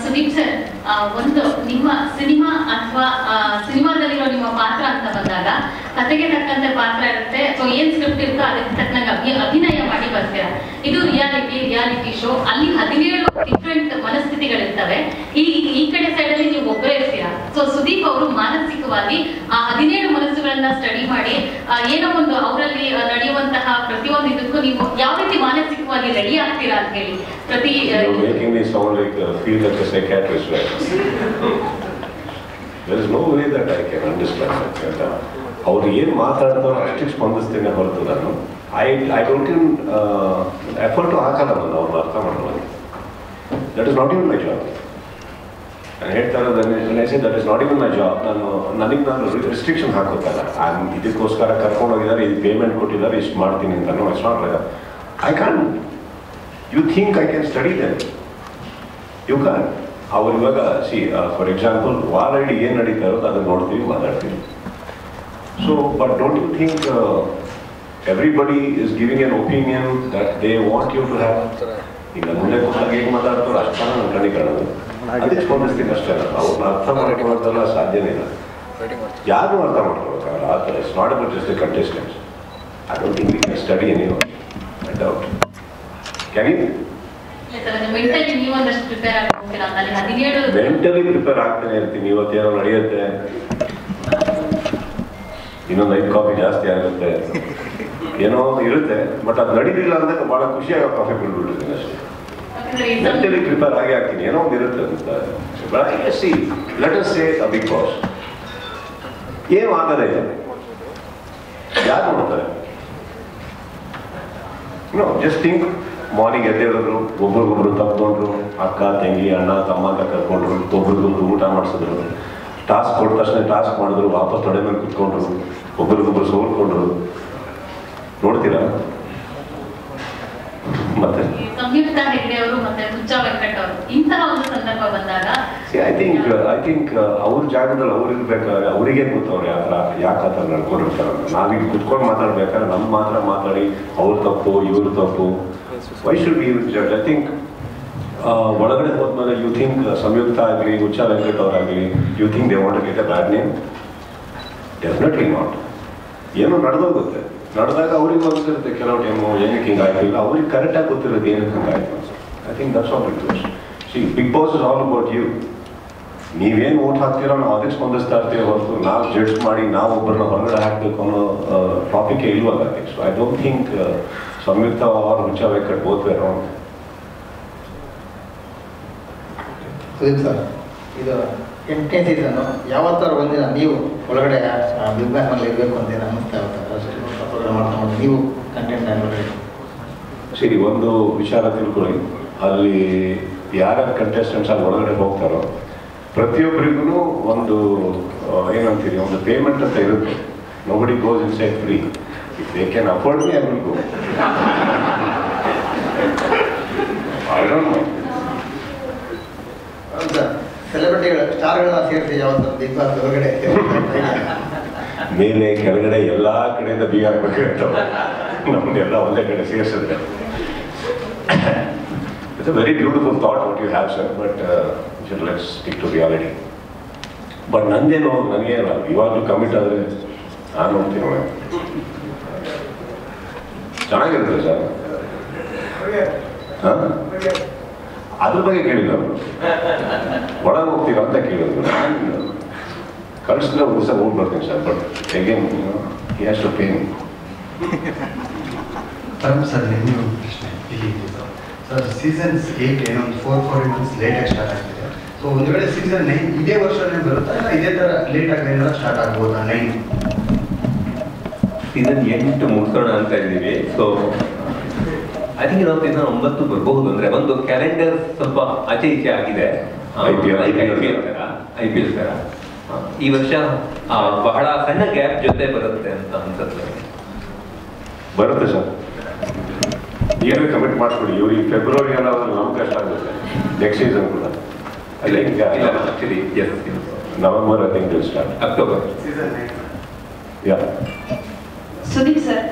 Sudeep sir, ಒಂದು ನಿಮ್ಮ cinema ಅಥವಾ ಸಿನಿಮಾದಲ್ಲಿರೋ ನಿಮ್ಮ ಪಾತ್ರ ಅಂತ ಬಂದಾಗ ಕತೆಗೆ ತಕ್ಕಂತೆ ಪಾತ್ರ ಇರುತ್ತೆ, ಸೊ ಏನ್ ಸ್ಕ್ರಿಪ್ಟ್ ಇರುತ್ತೋ ಅದಕ್ಕೆ ತಕ್ಕನಾಗಿ ಅಭಿನಯ ಮಾಡಿ ಬರ್ತೀರಾ. ಇದು ರಿಯಾಲಿಟಿ ಶೋ, ಅಲ್ಲಿ 17 ಡಿಫ್ರೆಂಟ್ ಮನಸ್ಥಿತಿಗಳಿರ್ತವೆ. ಈ ಕಡೆ ಸೈಡ್ ಅಲ್ಲಿ ನೀವು ಒಬ್ಬರೇ ಇರ್ತೀರಾ. ಸೊ ಸುದೀಪ್ ಅವರು ಮಾನಸಿಕವಾಗಿ ಆ 17 ಮನಸ್ಸುಗಳನ್ನ ಸ್ಟಡಿ ಮಾಡಿ ಏನೋ ಒಂದು ಅವರಲ್ಲಿ ನಡೆಯುವಂತಹ ಪ್ರತಿಯೊಂದು ಇದಕ್ಕೂ ನೀವು ಯಾವ ರೀತಿ ಮಾನಸಿಕವಾಗಿ ರೆಡಿ ಆಗ್ತೀರಾ ಅಂತ ಹೇಳಿ ಪ್ರತಿ There is no way that I can understand. ಅವ್ರು ಏನು ಮಾತಾಡಿದ್ರು ಅಷ್ಟಕ್ಕೆ ಸ್ಪಂದಿಸ್ತೇನೆ ಹೊರತು ನಾನು ಐ ಡೋಂಟ್ ಇನ್ ಎಫರ್ಟು ಹಾಕಲ್ಲ ನಾನು ಅವ್ರನ್ನ ಅರ್ಥ ಮಾಡೋದು. That is not even my job. ನಾನು ಹೇಳ್ತಾ ಇರೋದು that is not even my job. ನಾನು ರಿಸ್ಟ್ರಿಕ್ಷನ್ ಹಾಕೋತಲ್ಲ. ಇದಕ್ಕೋಸ್ಕರ ಕರ್ಕೊಂಡು ಹೋಗಿದ್ದಾರೆ, ಇದು ಪೇಮೆಂಟ್ ಕೊಟ್ಟಿದ್ದಾರೆ, ಇಷ್ಟು ಮಾಡ್ತೀನಿ ಅಂತ. No, it's not like that. I can. You think I can study them? You can. ಅವ್ರು ಇವಾಗ ಫಾರ್ ಎಕ್ಸಾಂಪಲ್ ವಾರ ಇಡೀ ಏನು ನಡೀತಾ ಇರೋದು ಅದನ್ನು ನೋಡ್ತೀವಿ, ಮಾತಾಡ್ತೀವಿ. So, but don't you think everybody is giving an opinion that they want you to have? ಈಗ ಮುಂದೆ ಕೂತಾಗ ಹೇಗೆ ಮಾತಾಡ್ತಾರೆ ಅಷ್ಟು ನನ್ನ ಕಣ್ಣಿಗೆ ಕಾಣೋದು, ಅದಕ್ಕೆ ಸ್ಪಂದಿಸ್ತೀನಿ ಅಷ್ಟೇ. ಅವ್ರನ್ನ ಅರ್ಥ ಮಾಡ್ಕೊಳ್ಳೋದೆಲ್ಲ ಸಾಧ್ಯನೇ ಇಲ್ಲ. ಯಾರು ಅರ್ಥ ಮಾಡ್ಕೊಳ್ಬೇಕಾಗಲ್ಲ. ಆ ಥರ it's not about just the contestants. I don't think we can study anyone. I doubt. Can you? Mentally prepare ಆಗ್ತಾನೆ ಇರ್ತೀನಿ. ಇವತ್ತೇನೋ ನಡೆಯುತ್ತೆ, ಇನ್ನೊಂದು 5 ಕಾಫಿ ಜಾಸ್ತಿ ಆಗುತ್ತೆ, ಏನೋ ಇರುತ್ತೆ. ಬಟ್ ಅದು ನಡೀಲಿಲ್ಲ ಅಂದಾಗ ಭಾಳ ಖುಷಿಯಾಗಿ ಕಾಫಿ ಬಿಡ್ಬಿಡ್ತೀನಿ ಅಷ್ಟೇ. ಮೆಂಟಲಿ ಪ್ರಿಪೇರ್ ಆಗೇ ಆಗ್ತೀನಿ, ಏನೋ ಒಂದು ಇರುತ್ತೆ ಅಂತ. But I see let us say a Bigg Boss ಏನು ಆಗದೆ ಯಾರು ನೋಡ್ತಾರೆ? No, just think. ಮಾರ್ನಿಂಗ್ ಎದ್ದೇಳಿದ್ರು, ಒಬ್ರಿಗೊಬ್ರು ತಪ್ಪಿಕೊಂಡ್ರು, ಅಕ್ಕ ತಂಗಿ ಅಣ್ಣ ತಮ್ಮ ಅಂತ ಕರ್ಕೊಂಡ್ರು, ಒಬ್ರಿಗೊಬ್ರು ಊಟ ಮಾಡಿಸಿದ್ರು, ಟಾಸ್ಕ್ ಕೊಟ್ಟ ತಕ್ಷಣ ಟಾಸ್ಕ್ ಮಾಡಿದ್ರು, ವಾಪಸ್ ತೊಡೆ ಮೇಲೆ ಕುತ್ಕೊಂಡ್ರು, ಒಬ್ರಿಗೊಬ್ರು ಸೋಲ್ಕೊಂಡ್ರು. ನೋಡ್ತೀರಾ? ಮತ್ತೆ ಸಂಯುಕ್ತ ಹೆಗ್ಡೆ ಅವರು ಮತ್ತೆ ಹುಚ್ಚ ವೆಂಕಟ್ ಅವರು ಇಂತಹ ಒಂದು ಸಂದರ್ಭ ಬಂದಾಗ ಐ ಥಿಂಕ್ ಅವ್ರ ಜಾಗದಲ್ಲಿ ಅವ್ರು ಇರ್ಬೇಕಾದ್ರೆ ಅವರಿಗೆ ಗೊತ್ತವ್ರು ಯಾಕೆ ಆ ಥರ ನಡ್ಕೊಂಡಿರ್ತಾರೆ. ನಾವೀಗ ಕುತ್ಕೊಂಡು ಮಾತಾಡ್ಬೇಕಾದ್ರೆ ನಮ್ಮ ಮಾತ್ರ ಮಾತಾಡಿ ಅವ್ರ ತಪ್ಪು ಇವ್ರ ತಪ್ಪು. Why should be judge? I think ಒಳಗಡೆ ಹೋದ್ಮೇಲೆ ಯು ಥಿಂಕ್ ಸಂಯುಕ್ತ ಆಗಲಿ ಹುಚ್ಚ ವೆಂಕಟ್ ಅವರಾಗಲಿ you think they want to get a bad name? Definitely not. ಏನೋ ನಡೆದೋಗುತ್ತೆ. ನಡೆದಾಗ ಅವ್ರಿಗೆ ಅನ್ಸಿರುತ್ತೆ ಕೆಲವು ಟೈಮು ಏನಕ್ಕೆ ಹಿಂಗಾಗಿಲ್ಲ, ಅವ್ರಿಗೆ ಕರೆಕ್ಟಾಗಿ ಗೊತ್ತಿರೋದು ಏನಕ್ಕೆ ಹಂಗಾಯ್ತು. I think that's all it is. See Bigg Boss is all about you. ನೀವೇನು ಓಟ್ ಹಾಕ್ತೀರೋ ನಾವು ಅದಕ್ಕೆ ಸ್ಪಂದಿಸ್ತಾ ಇರ್ತೀವಿ ಹೊರತು ನಾವು ಜಡ್ಜ್ ಮಾಡಿ ನಾವು ಒಬ್ಬರನ್ನ ಹೊರಗಡೆ ಹಾಕಬೇಕು ಅನ್ನೋ ಟಾಪಿಕೇ ಇಲ್ವಲ್ಲ. ಸೊ ಐ ಡೋಂಟ್ ಥಿಂಕ್ ಸಂಯುಕ್ತ ಅವ್ರ Huccha Venkat both wear wrong. Sudeep sir, ಇದು 8ನೇ ಸೀಸನ್ನು ಯಾವತ್ತಾರ ಒಂದಿನ ನೀವು ಒಳಗಡೆ ಬಿಗ್ ಬ್ಯಾಸ್ನಲ್ಲಿ ಇರಬೇಕು ಅಂತ ಅನ್ನಿಸ್ತಾ ಇರ್ತಾರೆ ಅಷ್ಟು ಪ್ರೋಗ್ರಾಮ್ ಮಾಡ್ತಾ ಮಾಡಿ ನೀವು ಕಂಟೆಂಟ್ ಆಗಿ ಸರಿ. ಒಂದು ವಿಚಾರ ತಿಳ್ಕೊಳ್ಳಿ, ಅಲ್ಲಿ ಯಾರ ಕಂಟೆಸ್ಟೆಂಟ್ಸ್ ಅಲ್ಲಿ ಒಳಗಡೆ ಹೋಗ್ತಾರೋ ಪ್ರತಿಯೊಬ್ಬರಿಗೂ ಒಂದು ಏನಂತೀರಿ ಒಂದು ಪೇಮೆಂಟ್ ಅಂತ ಇರುತ್ತೆ. Nobody goes inside free. If they can afford me I will go. I don't know. ಸೆಲೆಬ್ರಿಟಿಗಳ ಸ್ಟಾರ್ಗಳನ್ನ ಸೇರಿಸಿ ಯಾವತ್ತು ಬಿಗ್ ಬಾಸ್ ಹೊರಗಡೆ ಮೇಲೆ ಕೆಳಗಡೆ ಎಲ್ಲ ಕಡೆಯಿಂದ ಬೀಗ ಹಾಕ್ಬೇಕಿರ್ತವೆ. ನಮ್ಮನ್ನೆಲ್ಲ ಒಂದೇ ಕಡೆ ಸೇರಿಸಿದ್ರೆ it's a very beautiful thought what you have sir. But let's stick to reality. But ನಂದೇನು ನನಗೇನು ಇವಾಗಲೂ ಕಮಿಟ್ ಆದರೆ ನಾನು ನೋಡ್ತೀನಿ ನೋಡಿ ಚೆನ್ನಾಗಿರುತ್ತೆ ಸರ್. ಹಾಂ, ಅದ್ರ ಬಗ್ಗೆ ಕೇಳಿಲ್ಲ ಅವರು. ಒಳಗೆ ಹೋಗ್ತೀರ ಅಂತ ಕೇಳಿದ್ರು. ನಾನು ಕಳಿಸಿದ್ರೆ ಒಂದು ದಿವಸ ಹೋಗಿ ಬರ್ತೀನಿ sir. But again he has to pay me. Sir ನಿಮಗೆ ಒಂದು ಪ್ರಶ್ನೆ ಇಲ್ಲಿ ಸರ್. ಸೀಸನ್ಸ್ 8 ಏನೊಂದು 4 ಮಂತ್ಸ್ ಲೇಟಾಗಿ ಸ್ಟಾರ್ಟ್ ಆಗ್ತಿದೆ. ಸೊ ಒಂದು ವೇಳೆ ಸೀಸನ್ 9 ಇದೇ ವರ್ಷನೇ ಬರುತ್ತಾ ಇಲ್ಲ ಇದೇ ಥರ ಲೇಟಾಗಿ ಏನಾದ್ರು ಸ್ಟಾರ್ಟ್ ಆಗ್ಬೋದಾ? 9 ಸೀಸನ್ 8 ಮುಗಿಸೋಣ ಅಂತ ಇದ್ದೀವಿ. ಸೊ ಐ ಥಿಂಕ್ ನಾವು ಸೀಸನ್ 9 ಬರಬಹುದು. ಅಂದರೆ ಒಂದು ಕ್ಯಾಲೆಂಡರ್ ಸ್ವಲ್ಪ ಆಚೆ ಈಚೆ ಆಗಿದೆ. IPL ಥರ ಈ ವರ್ಷ ಬಹಳ ಸಣ್ಣ ಗ್ಯಾಪ್ ಜೊತೆ ಬರುತ್ತೆ ಅಂತ ಅನ್ಸುತ್ತೆ. ಬರುತ್ತೆ ಸರ್, ಏನು ಕಮಿಟ್ ಮಾಡ್ಕೊಡಿ. ಇವ್ರಿಗೆ ಫೆಬ್ರವರಿ ಎಲ್ಲ ನಮ್ಗೆ ಕಷ್ಟ ಆಗುತ್ತೆ. ನೆಕ್ಸ್ಟ್ ಸೀಸನ್ ಕೂಡ ಅಲ್ಲ actually November I think will start. October season 9. Yeah. Sudeep sir,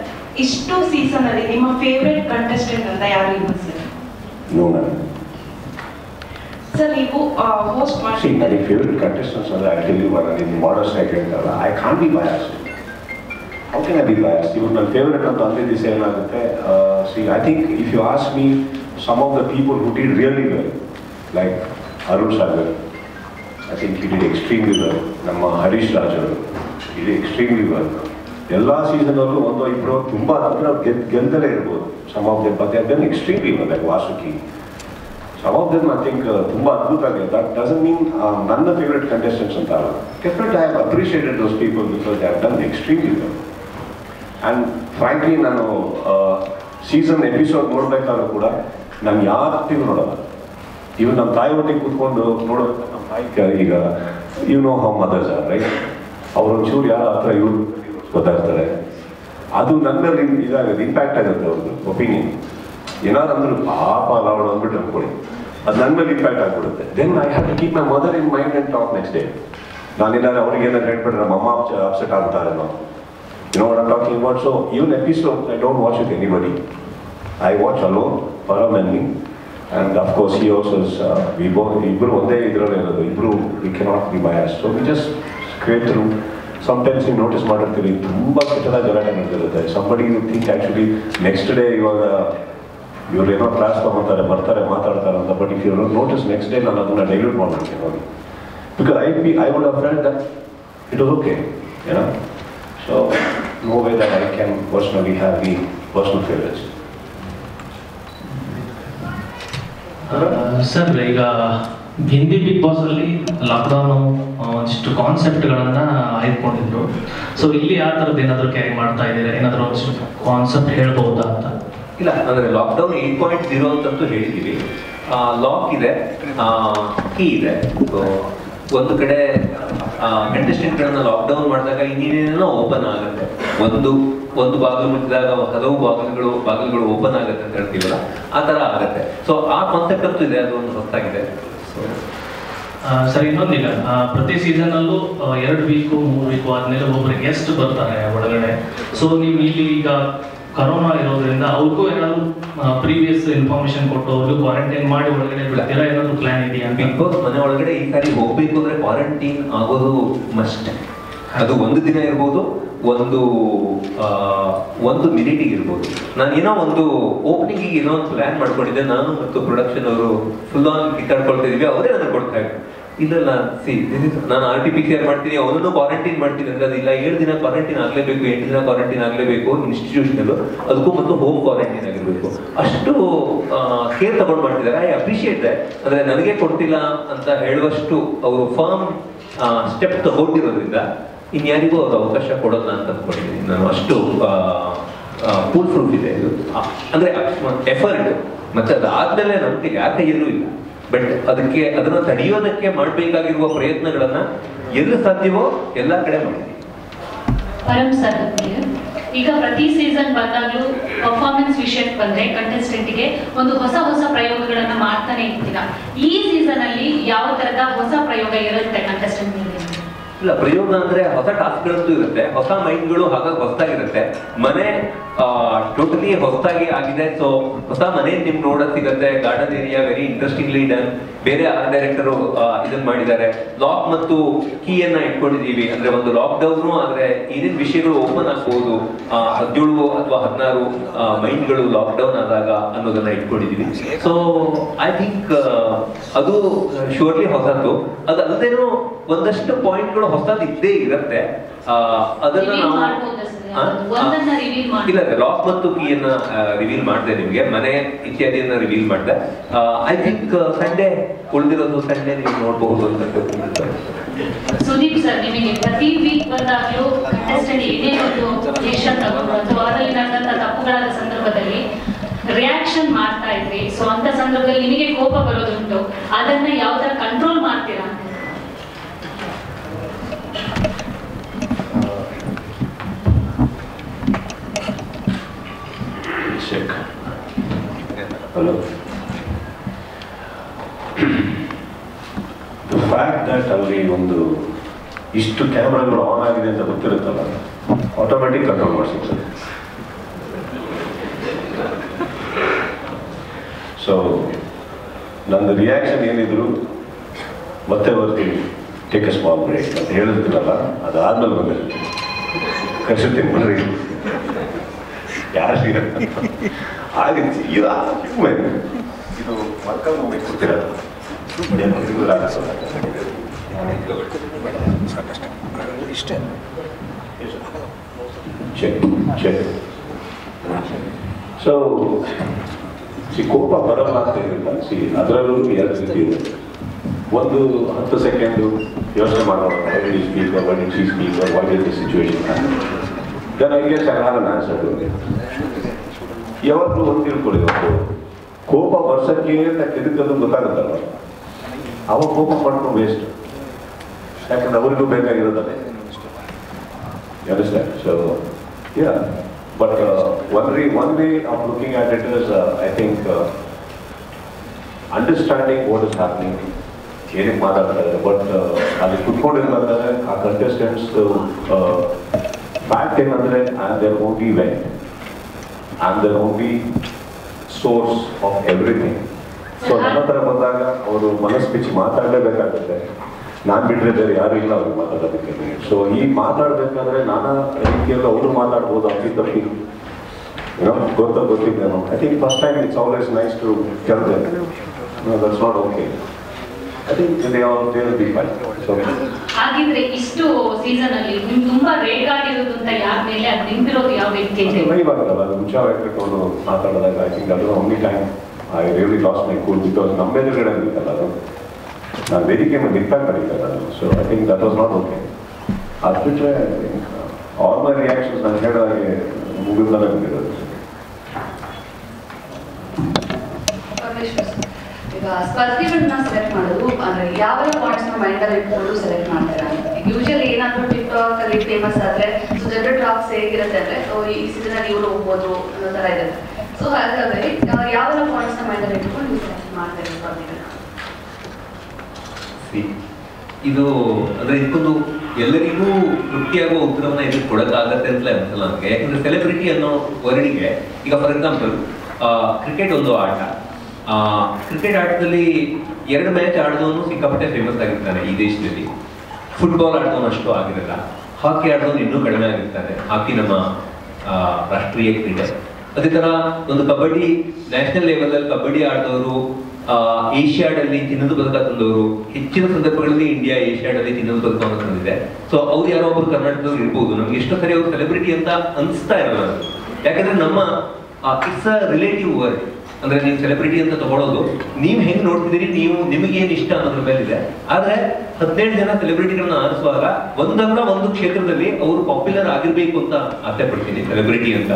ಇಷ್ಟು ಸೀಸನ್ ಅಲ್ಲಿ ನಿಮ್ಮ ಫೇವ್ರೆಟ್ ಕಂಟೆಸ್ಟೆಂಟ್ ಅಂತ ಯಾರು ಇಲ್ಲ ಸರ್? No ma'am. ಸರ್ ನೀವು ಹೋಸ್ಟ್ See, my ಮಾಡಿ favorite contestants are actually one in modern second. I can't be biased. How can I be biased? Even my favorite ಅಂತ ಅಂದ್ರೆ ದಿವಸ ಏನಾಗುತ್ತೆ. See, I think if you ask me, some of the people who did really well, like Arun Sagar, I think he did extremely well. ನಮ್ಮ ಹರೀಶ್ ರಾಜ್ ಅವರು he did extremely well. ಎಲ್ಲ ಸೀಸನಲ್ಲೂ ಒಂದೋ ಇಬ್ಬರು ತುಂಬ ಗೆಲ್ದಲೇ ಇರ್ಬೋದು. Some of them, but they have done extremely well, like Vasuki. Some of them, I think, ತುಂಬ ಅದ್ಭುತ ಆಗಿದೆ. That doesn't mean ನನ್ನ favorite contestants ಅಂತ ಅಲ್ಲ. Definitely, I have appreciated those people because they have done extremely well. And frankly, ನಾನು season episode ನೋಡ್ಬೇಕಾದ್ರೂ ಕೂಡ ನಾನು ಯಾವತ್ತಿಗೂ ನೋಡಲ್ಲ. ಇವಾಗ ನಮ್ಮ ತಾಯಿ ಒಟ್ಟಿಗೆ ಕೂತ್ಕೊಂಡು ನೋಡೋದು, ನಮ್ಮ ತಾಯಿ ಈಗ you know how mothers are right, ಅವ್ರೊಂಚೂರು ಯಾರ ಹತ್ರ ಇವ್ರು ಗೊತ್ತಾಗ್ತಾರೆ, ಅದು ನನ್ನಲ್ಲಿ ಇದಾಗುತ್ತೆ, ಇಂಪ್ಯಾಕ್ಟ್ ಆಗುತ್ತೆ ಅವ್ರದ್ದು ಒಪಿನಿಯನ್. ಏನಾದ್ರು ಪಾಪ ಅಲ್ಲ ಅವಳು ಅಂದ್ಬಿಟ್ಟು ಅನ್ಕೊಳ್ಳಿ, ಅದು ನನ್ನ ಮೇಲೆ ಇಂಪ್ಯಾಕ್ಟ್ ಆಗ್ಬಿಡುತ್ತೆ. Then I have to keep my mother in mind and talk next day. ನಾನೇನಾದ್ರು ಅವ್ರಿಗೆ ಏನಾದ್ರು ಹೇಳ್ಬಿಟ್ರೆ ನಮ್ಮ ಅಮ್ಮ ಅಪ್ಸೆಟ್ ಆಗ್ತಾರೆ ನಾವು. You know what I'm talking about? So even episodes I don't watch with anybody. I watch alone, Param and me. And of course he also is, we both, Ibru one day, Ibru, we cannot be biased. So we just scrape through. Sometimes you notice ಮಾಡ್ತೀವಿ ತುಂಬ ಕೆಟ್ಟದ ಗಲಾಟೆ ನಡೆದಿರುತ್ತೆ. Somebody you think actually next day ಇವ್ರು ಏನೋ class ತಗೊತಾರೆ, ಬರ್ತಾರೆ, ಮಾತಾಡ್ತಾರೆ ಅಂತ. But if you notice next day ನಾನು ಅದನ್ನು ಡೈಲ್ಯೂಟ್ ಮಾಡ್ಬಿಡ್ತೀನಿ ನೋಡಿ. Because I would have felt that it was okay, you know. So no way that I can personally have any personal favorites. Sir, ಈಗ Hindi big boss ಅಲ್ಲಿ lockdown ಒಂದಿಷ್ಟು ಕಾನ್ಸೆಪ್ಟ್ಗಳನ್ನ ಆಯ್ದುಕೊಂಡಿದ್ರು. So ಇಲ್ಲಿ ಆ ಥರದ್ದು ಏನಾದರೂ ಕ್ಯಾರಿ ಮಾಡ್ತಾ ಇದ್ದೀರಾ? ಏನಾದರೂ ಒಂದಿಷ್ಟು ಕಾನ್ಸೆಪ್ಟ್ ಹೇಳ್ಬಹುದಾ ಅಂತ? ಇಲ್ಲ, ಅಂದರೆ ಲಾಕ್ಡೌನ್ 8.0 ಅಂತಂತೂ ಹೇಳಿದ್ದೀವಿ. ಲಾಕ್ ಇದೆ, ಕೀ ಇದೆ. ಒಂದು ಕಡೆ ಕಂಟೆಸ್ಟೆಂಟ್ಗಳನ್ನ ಲಾಕ್ಡೌನ್ ಮಾಡಿದಾಗ ಇನ್ನೇನೇನೋ ಓಪನ್ ಆಗುತ್ತೆ. ಒಂದು ಬಾಗಿಲು ಮುಚ್ಚಿದಾಗ ಹಲವು ಬಾಗಿಲುಗಳು ಓಪನ್ ಆಗುತ್ತೆ ಅಂತ ಹೇಳ್ತೀವಲ್ಲ, ಆ ಥರ ಆಗುತ್ತೆ. ಸೊ ಆ ಕಾನ್ಸೆಪ್ಟ್ ಅಂತೂ ಇದೆ, ಅದು ಒಂದು ಹೊಸದಾಗಿದೆ. ಸರ್, ಇನ್ನೊಂದೀಗ ಪ್ರತಿ ಸೀಸನಲ್ಲೂ 2 ವೀಕು 3 ವೀಕು ಆದ್ಮೇಲೆ ಒಬ್ಬರು ಗೆಸ್ಟ್ ಬರ್ತಾರೆ ಒಳಗಡೆ. ಸೊ ನೀವು ಇಲ್ಲಿ ಈಗ ಕರೋನಾ ಇರೋದ್ರಿಂದ ಅವ್ರಿಗೂ ಏನಾದ್ರು ಪ್ರೀವಿಯಸ್ ಇನ್ಫಾರ್ಮೇಶನ್ ಕೊಟ್ಟು ಅವ್ರಿಗೂ ಕ್ವಾರಂಟೈನ್ ಮಾಡಿ ಒಳಗಡೆ ಬಿಡ್ತೀರಾ? ಏನಾದ್ರು ಪ್ಲಾನ್ ಇದೆಯಾ? ಬಿಗ್ ಬಾಸ್ ಮನೆ ಒಳಗಡೆ ಈ ಸಾರಿ ಹೋಗ್ಬೇಕು ಅಂದ್ರೆ ಕ್ವಾರಂಟೈನ್ ಆಗೋದು ಮಸ್ಟ್. ಅದು 1 ದಿನ ಇರ್ಬೋದು, ಒಂದು ಮಿನಿಟಿಗೆ ಇರ್ಬೋದು. ನಾನು ಏನೋ ಒಂದು ಓಪನಿಂಗಿಗೆ ಏನೋ ಒಂದು ಪ್ಲಾನ್ ಮಾಡ್ಕೊಂಡಿದ್ದೆ. ನಾನು ಮತ್ತು ಪ್ರೊಡಕ್ಷನ್ ಅವರು ಫುಲ್ ಆನ್ ಕಿತ್ತಾಡ್ಕೊಳ್ತಾ ಇದೀವಿ. ಅವರೇ ನನಗೆ ಕೊಡ್ತಾ ಇದ್ರು, ಇಲ್ಲ ನಾನು RT-PCR ಮಾಡ್ತೀನಿ, ಅವನನ್ನು ಕ್ವಾರಂಟೈನ್ ಮಾಡ್ತೀನಿ ಅಂದ್ರೆ ಅದಿಲ್ಲ, 7 ದಿನ ಕ್ವಾರಂಟೈನ್ ಆಗಲೇಬೇಕು, 8 ದಿನ ಕ್ವಾರಂಟೈನ್ ಆಗಲೇಬೇಕು ಇನ್ಸ್ಟಿಟ್ಯೂಷನಲ್ಲೂ, ಅದಕ್ಕೂ ಮತ್ತು ಹೋಮ್ ಕ್ವಾರಂಟೈನ್ ಆಗಿರಬೇಕು. ಅಷ್ಟು ಕೇರ್ ತಗೊಂಡು ಮಾಡ್ತಿದ್ದಾರೆ. I appreciate that. ಅಂದರೆ ನನಗೆ ಕೊಡ್ತಿಲ್ಲ ಅಂತ ಹೇಳುವಷ್ಟು ಅವರು ಫರ್ಮ್ ಸ್ಟೆಪ್ ತಗೊಂಡಿರೋದ್ರಿಂದ ಇನ್ಯಾರಿಗೂ ಅವ್ರು ಅವಕಾಶ ಕೊಡೋಲ್ಲ ಅಂತ ಅಂದ್ಕೊಂಡಿದ್ದೀನಿ ನಾನು. ಅಷ್ಟು ಫುಲ್ ಪ್ರೂಫ್ ಇದೆ ಇದು. ಅಂದರೆ ಎಫರ್ಟ್, ಮತ್ತು ಅದಾದ್ಮೇಲೆ ನಮಗೆ ಯಾರ ಕೈಯಲ್ಲೂ ಇಲ್ಲ. ಬಟ್ ಅದನ್ನು ತಡೆಯೋದಕ್ಕೆ ಮಾಡಬೇಕಾಗಿರುವ ಪ್ರಯತ್ನಗಳನ್ನ ಎಲ್ಲಿ ಸಾಧ್ಯವೋ ಎಲ್ಲ ಕಡೆ ಮಾಡಿದ್ದೀವಿ. ಪರಮ್ ಸರ್, ಈಗ ಪ್ರತಿ ಸೀಸನ್ ಬಂದಾಗಲೂ ಪರ್ಫಾರ್ಮೆನ್ಸ್ ವಿಷಯಕ್ಕೆ ಬಂದ್ರೆ ಕಂಟೆಸ್ಟೆಂಟ್ಗೆ ಒಂದು ಹೊಸ ಪ್ರಯೋಗಗಳನ್ನ ಮಾಡ್ತಾನೆ ಇರ್ತೀರಾ. ಈ ಸೀಸನ್ ಅಲ್ಲಿ ಯಾವ ತರದ ಹೊಸ ಪ್ರಯೋಗ ಇರುತ್ತೆ ಕಂಟೆಸ್ಟೆಂಟ್ ಮೇಲೆ? ಇಲ್ಲ, ಪ್ರಯೋಗ ಅಂದ್ರೆ ಹೊಸ ಟಾಸ್ಕ್ಗಳಂತೂ ಇರುತ್ತೆ, ಹೊಸ ಮೈಂಡ್ಗಳು ಹಾಗಾಗಿ ಹೊಸದಾಗಿರುತ್ತೆ. ಮನೆ ಟೋಟಲಿ ಹೊಸದಾಗಿ ಆಗಿದೆ. ಸೊ ಹೊಸ ಮನೆ ನಿಮ್ಗೆ ನೋಡೋಕೆ ಸಿಗುತ್ತೆ. Garden area very interestingly done. ಬೇರೆ ಆರ್ಟ್ ಡೈರೆಕ್ಟರು ಇದನ್ನ ಮಾಡಿದ್ದಾರೆ. ಲಾಕ್ ಮತ್ತು ಕೀಯನ್ನ ಇಟ್ಕೊಂಡಿದೀವಿ. ಅಂದ್ರೆ ಒಂದು ಲಾಕ್ಡೌನು ಆದ್ರೆ ಏನೇನು ವಿಷಯಗಳು ಓಪನ್ ಆಗ್ಬಹುದು, 17 ಅಥವಾ 16 ಮೈಂಡ್ಗಳು ಲಾಕ್ಡೌನ್ ಆದಾಗ ಅನ್ನೋದನ್ನ ಇಟ್ಕೊಂಡಿದೀವಿ. ಸೊ ಐ ಥಿಂಕ್ ಅದು ಶ್ಯೂರ್ಲಿ ಹೊಸದು. ಅದಲ್ಲದೇನು ಒಂದಷ್ಟು ಪಾಯಿಂಟ್ಗಳು ಹೊಸದು ಇದ್ದೇ ಇರುತ್ತೆ. ಅದನ್ನ ನಾವು ಇಲ್ಲ, ಲಾಕ್ ಮತ್ತು ಕೀಯನ್ನ ರಿವೀಲ್ ಮಾಡಿದೆ ನಿಮ್ಗೆ, ಮನೆ ಇತ್ಯಾದಿಯನ್ನ ರಿವೀಲ್ ಮಾಡಿದೆ. ಐ ಥಿಂಕ್ ಸಂಡೇ ಉಳಿದಿರೋದು ಸಂಡೇ ನೀವು ನೋಡಬಹುದು ಅಂತ. ಸುದೀಪ್ ಸರ್, ನಿಮಗೆ ಪ್ರತಿ ವೀಕ್ ಬಂದಾಗಲೂ ಕಂಟೆಸ್ಟೆಂಟ್ ಏನೇ ಒಂದು ಡಿಸಿಷನ್ ತಗೊಂಡು ಅಥವಾ ಅವರಲ್ಲಿ ನಡೆದಂತ ತಪ್ಪುಗಳಾದ ಸಂದರ್ಭದಲ್ಲಿ ರಿಯಾಕ್ಷನ್ ಮಾಡ್ತಾ ಇದ್ರಿ. ಸೊ ಅಂತ ಸಂದರ್ಭದಲ್ಲಿ ನಿಮಗೆ ಕೋಪ ಬರೋದುಂಟು, ಅದನ್ನ ಯಾವ ತರ ಕಂಟ್ರೋಲ್ ಮಾಡ್ತೀರಾ? Hello. The fact that ಅಲ್ಲಿ ಒಂದು ಇಷ್ಟು ಕ್ಯಾಮ್ರಾಗಳು ಆನ್ ಆಗಿದೆ ಅಂತ ಗೊತ್ತಿರುತ್ತಲ್ಲ, ಆಟೋಮೆಟಿಕ್ ಕಂಟ್ರೋಲ್ ಮಾಡಿಸುತ್ತೆ. ಸೊ ನನ್ನ ರಿಯಾಕ್ಷನ್ ಏನಿದ್ರು ಮತ್ತೆ ಬರ್ತೀವಿ ಟೇಕ್ ಅ ಸ್ಮಾಲ್ ಬ್ರೇಕ್ ಅಂತ ಹೇಳಿರ್ತೀನಲ್ಲ, ಅದಾದ್ಮೇಲೆ ಬಂದಿರ್ತೀನಿ ಕಳಿಸುತ್ತೀನಿ ಬರ್ರಿ ಯಾರು ಹಾಗೆ ತೀರಾ ಇದು ಮಕ್ಕಳು ನಮಗೆ ಗೊತ್ತಿರೋದು ಇಷ್ಟೇ ಚೆಕ್. ಸೊ ಕೋಪ ಬರಲ್ಲ ಅಂತ ಹೇಳಿಲ್ಲ. ಅದರಲ್ಲೂ ಎರಡು ರೀತಿ ಇದೆ. ಒಂದು 10 ಸೆಕೆಂಡು ಯೋಚನೆ ಮಾಡೋಣ, situation then I guess I have an answer. ಯಾವತ್ತೂ ಒಂದು ತಿಳ್ಕೊಳ್ಳಿ, ಒಂದು ಕೋಪ ಬರ್ಸಕ್ಕೆ ಅಂತ ತಿರುಗದು ಗೊತ್ತಾಗುತ್ತಲ್ಲ, ಅವಾಗ ಕೋಪ ಮಾಡ್ಕೊಂಡು ವೇಸ್ಟ್. ಯಾಕಂದ್ರೆ ಅವರಿಗೂ ಬೇಕಾಗಿರೋದಲ್ಲೇ. So yeah, but one way of looking at it is I think understanding what is happening. ಏನಕ್ಕೆ ಮಾತಾಡ್ತಾರೆ, ಬಟ್ ಅಲ್ಲಿ ಕುತ್ಕೊಂಡಿರ್ಬೇಕಾದ್ರೆ ಆ ಕಂಟೆಸ್ಟೆಂಟ್ಸ್ ಫ್ಯಾಕ್ಟ್ ಏನಂದರೆ their only way and their only source of everything. So ನನ್ನ ಹತ್ರ ಬಂದಾಗ ಅವರು ಮನಸ್ಸು ಬಿಚ್ಚಿ ಮಾತಾಡಲೇಬೇಕಾಗುತ್ತೆ. ನಾನು ಬಿಟ್ಟರೆ ಬೇರೆ ಯಾರು ಇಲ್ಲ ಅವ್ರಿಗೆ ಮಾತಾಡೋದಕ್ಕೆ. ಸೊ ಈ ಮಾತಾಡಬೇಕಾದ್ರೆ ನಾನಾ ರೀತಿಯಲ್ಲಿ ಅವರು ಮಾತಾಡ್ಬೋದು, ಅಪ್ಪಿ ತಪ್ಪಿ ಏನೋ ಗೊತ್ತಿದ್ದೇನೋ. I think first time it's always nice to tell them that's not okay. I think they will be fine. So ಹಾಗಿದ್ರೆ ಇಷ್ಟು ಸೀಸನ್ ಅಲ್ಲಿ ನಿಮ್ಗೆ ತುಂಬಾ ರೇಟ್ ಆಗಿರೋದು ಅಂತ ಯಾರ ಮೇಲೆ ಅದು ನಿಂತಿರೋದು ಯಾವ ವ್ಯಕ್ತಿ ಇದೆ? ಇವಾಗಲ್ಲ, ಅದು ಮುಂಚೆ ವ್ಯಕ್ತಿಗಳು ಮಾತಾಡಿದಾಗ ಐ ಥಿಂಕ್ ಅದು only time I really last my cool because ನಮ್ಮ ಎದುರುಗಡೆ ನಿಂತಲ್ಲ ಅದು, ನಾನು ವೇದಿಕೆ ಮೇಲೆ ನಿಂತಾಗ ಕರೀತಾರೆ. So I think that was not okay. ಅದು ಬಿಟ್ಟರೆ I think all my reactions ನಾನು ಹೇಳಿದಾಗೆ ಮುಗಿದಲ್ಲೇ ಬಂದಿರೋದು. ಈಗ ಸ್ಪರ್ಧಿಗಳನ್ನ ಸೆಲೆಕ್ಟ್ ಮಾಡೋದು ಅಂದ್ರೆ ಯಾವೆಲ್ಲ ಪಾಯಿಂಟ್ಸ್ ನ ಮೈಂಡ್ ಅಲ್ಲಿ ಇಟ್ಕೊಂಡು ಸೆಲೆಕ್ಟ್ ಮಾಡ್ತಾರೆ? ಯೂಶಲಿ ಏನಾದ್ರು ಟಿಕ್ಟಾಕ್ ಅಲ್ಲಿ ಫೇಮಸ್ ಆದ್ರೆ ಸೊ ಜನರಲ್ ಟಾಕ್ಸ್ ಹೇಗಿರುತ್ತೆ ಅಂದ್ರೆ ಈ ಸೀಸನ್ ಅಲ್ಲಿ ಇವರು ಹೋಗ್ಬೋದು ಅನ್ನೋ ತರ ಇರುತ್ತೆ. ಸೊ ಹಾಗಾದ್ರೆ ಯಾವೆಲ್ಲ ಪಾಯಿಂಟ್ಸ್ ನ ಮೈಂಡ್ ಅಲ್ಲಿ ಇಟ್ಕೊಂಡು ನೀವು ಸೆಲೆಕ್ಟ್ ಮಾಡ್ತಾರೆ ಸ್ಪರ್ಧಿಗಳನ್ನ? ಇದು ಅಂದ್ರೆ ಇದಕ್ಕೊಂದು ಎಲ್ಲರಿಗೂ ತೃಪ್ತಿಯಾಗುವ ಉತ್ತರವನ್ನ ಇದಕ್ಕೆ ಕೊಡಕ್ಕಾಗತ್ತೆ ಅಂತಲೇ ಅನ್ಸಲ್ಲ ನನಗೆ. ಯಾಕಂದ್ರೆ ಸೆಲೆಬ್ರಿಟಿ ಅನ್ನೋ ವರ್ಡಿಗೆ ಈಗ ಫಾರ್ ಎಕ್ಸಾಂಪಲ್ ಕ್ರಿಕೆಟ್ ಒಂದು ಆಟ. ಕ್ರಿಕೆಟ್ ಆಟದಲ್ಲಿ 2 ಮ್ಯಾಚ್ ಆಡಿದವನು ಸಿಕ್ಕಾಪಟ್ಟೆ ಫೇಮಸ್ ಆಗಿರ್ತಾನೆ ಈ ದೇಶದಲ್ಲಿ. ಫುಟ್ಬಾಲ್ ಆಡಿದವನು ಅಷ್ಟು ಆಗಿರಲ್ಲ. ಹಾಕಿ ಆಡಿದವನು ಇನ್ನೂ ಕಡಿಮೆ ಆಗಿರ್ತಾನೆ. ಹಾಕಿ ನಮ್ಮ ರಾಷ್ಟ್ರೀಯ ಕ್ರೀಡೆ. ಅದೇ ತರ ಒಂದು ಕಬಡ್ಡಿ ನ್ಯಾಷನಲ್ ಲೆವೆಲ್ ಅಲ್ಲಿ ಕಬಡ್ಡಿ ಆಡಿದವರು, ಏಷ್ಯಾಡ್ ಅಲ್ಲಿ ಚಿನ್ನದ ಪದಕ ತಂದವರು, ಹೆಚ್ಚಿನ ಸಂದರ್ಭಗಳಲ್ಲಿ ಇಂಡಿಯಾ ಏಷ್ಯಾಡ್ ಅಲ್ಲಿ ಚಿನ್ನದ ಪದಕವನ್ನು ತಂದಿದೆ. ಸೊ ಅವ್ರು ಯಾರೋ ಒಬ್ರು ಕರ್ನಾಟಕದವ್ರು ಇರ್ಬೋದು. ನಮ್ಗೆ ಎಷ್ಟೋ ಸರಿ ಅವ್ರು ಸೆಲೆಬ್ರಿಟಿ ಅಂತ ಅನಿಸ್ತಾ ಇರಲ್ಲ. ಯಾಕಂದ್ರೆ ನಮ್ಮ ಇಟ್ಸ್ ಅ ರಿಲೇಟಿವ್ ವರ್ಡ್. ಅಂದ್ರೆ ನೀವು ಸೆಲೆಬ್ರಿಟಿ ಅಂತ ತಗೊಳ್ಳೋದು ನೀವು ಹೆಂಗ್ ನೋಡ್ತಿದ್ದೀರಿ, ನೀವು ನಿಮಗೆ ಏನ್ ಇಷ್ಟ ಅನ್ನೋದ್ರ ಮೇಲಿದೆ. ಆದ್ರೆ 17 ಜನ ಸೆಲೆಬ್ರಿಟಿಗಳನ್ನ ಆರಿಸುವಾಗ ಒಂದಲ್ಲ ಒಂದು ಕ್ಷೇತ್ರದಲ್ಲಿ ಅವರು ಪಾಪ್ಯುಲರ್ ಆಗಿರ್ಬೇಕು ಅಂತ ಆಸೆ ಪಡ್ತೀನಿ ಸೆಲೆಬ್ರಿಟಿ ಅಂತ.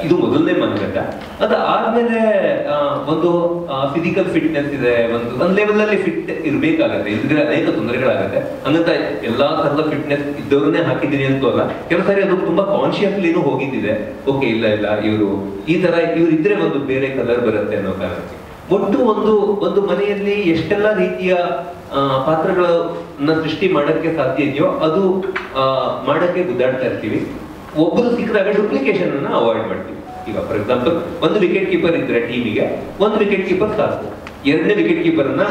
ಇದು ಮೊದಲನೇ ಮಾನದಂಡ. ಅದು ಆದ್ಮೇಲೆ ಒಂದು ಫಿಸಿಕಲ್ ಫಿಟ್ನೆಸ್ ಇದೆ, ಒಂದು ಲೆವೆಲ್ ಅಲ್ಲಿ ಫಿಟ್ ಇರ್ಬೇಕಾಗತ್ತೆ. ಇದ್ರೆ ಅನೇಕ ತೊಂದರೆಗಳಾಗತ್ತೆ. ಹಂಗಂತ ಎಲ್ಲಾ ತರದ ಫಿಟ್ನೆಸ್ ಇದ್ದವ್ರನ್ನೇ ಹಾಕಿದ್ದೀನಿ ಅಂತೂ ಅಲ್ಲ. ಕೆಲವು ಸಾರಿ ಅದು ತುಂಬಾ ಕಾನ್ಶಿಯಸ್ಲಿನೂ ಹೋಗಿದ್ದಿದೆ. ಓಕೆ ಇಲ್ಲ ಇವರು ಈ ತರ ಇವ್ರು ಇದ್ರೆ ಒಂದು ಬೇರೆ ಕಲರ್ ಬರುತ್ತೆ ಅನ್ನೋ ಕಾರಣಕ್ಕೆ. ಒಟ್ಟು ಒಂದು ಮನೆಯಲ್ಲಿ ಎಷ್ಟೆಲ್ಲ ರೀತಿಯ ಪಾತ್ರಗಳನ್ನ ಸೃಷ್ಟಿ ಮಾಡಕ್ಕೆ ಸಾಧ್ಯ ಇದೆಯೋ ಅದು ಮಾಡಕ್ಕೆ ಗುದ್ದಾಡ್ತಾ ಇರ್ತೀವಿ. ಒಬ್ಬರು ಸಿಕ್ಕಿದಾಗ ಡುಪ್ಲಿಕೇಶನ್ ಅನ್ನ ಅವಾಯ್ಡ್ ಮಾಡ್ತೀವಿ. ಈಗ ಫಾರ್ ಎಕ್ಸಾಂಪಲ್ ಒಂದು ವಿಕೆಟ್ ಕೀಪರ್ ಇದ್ರೆ ಟೀಮಿಗೆ ಒಂದು ವಿಕೆಟ್ ಕೀಪರ್ ಸಾಕು. 2ನೇ ವಿಕೆಟ್ ಕೀಪರ್ ಅನ್ನ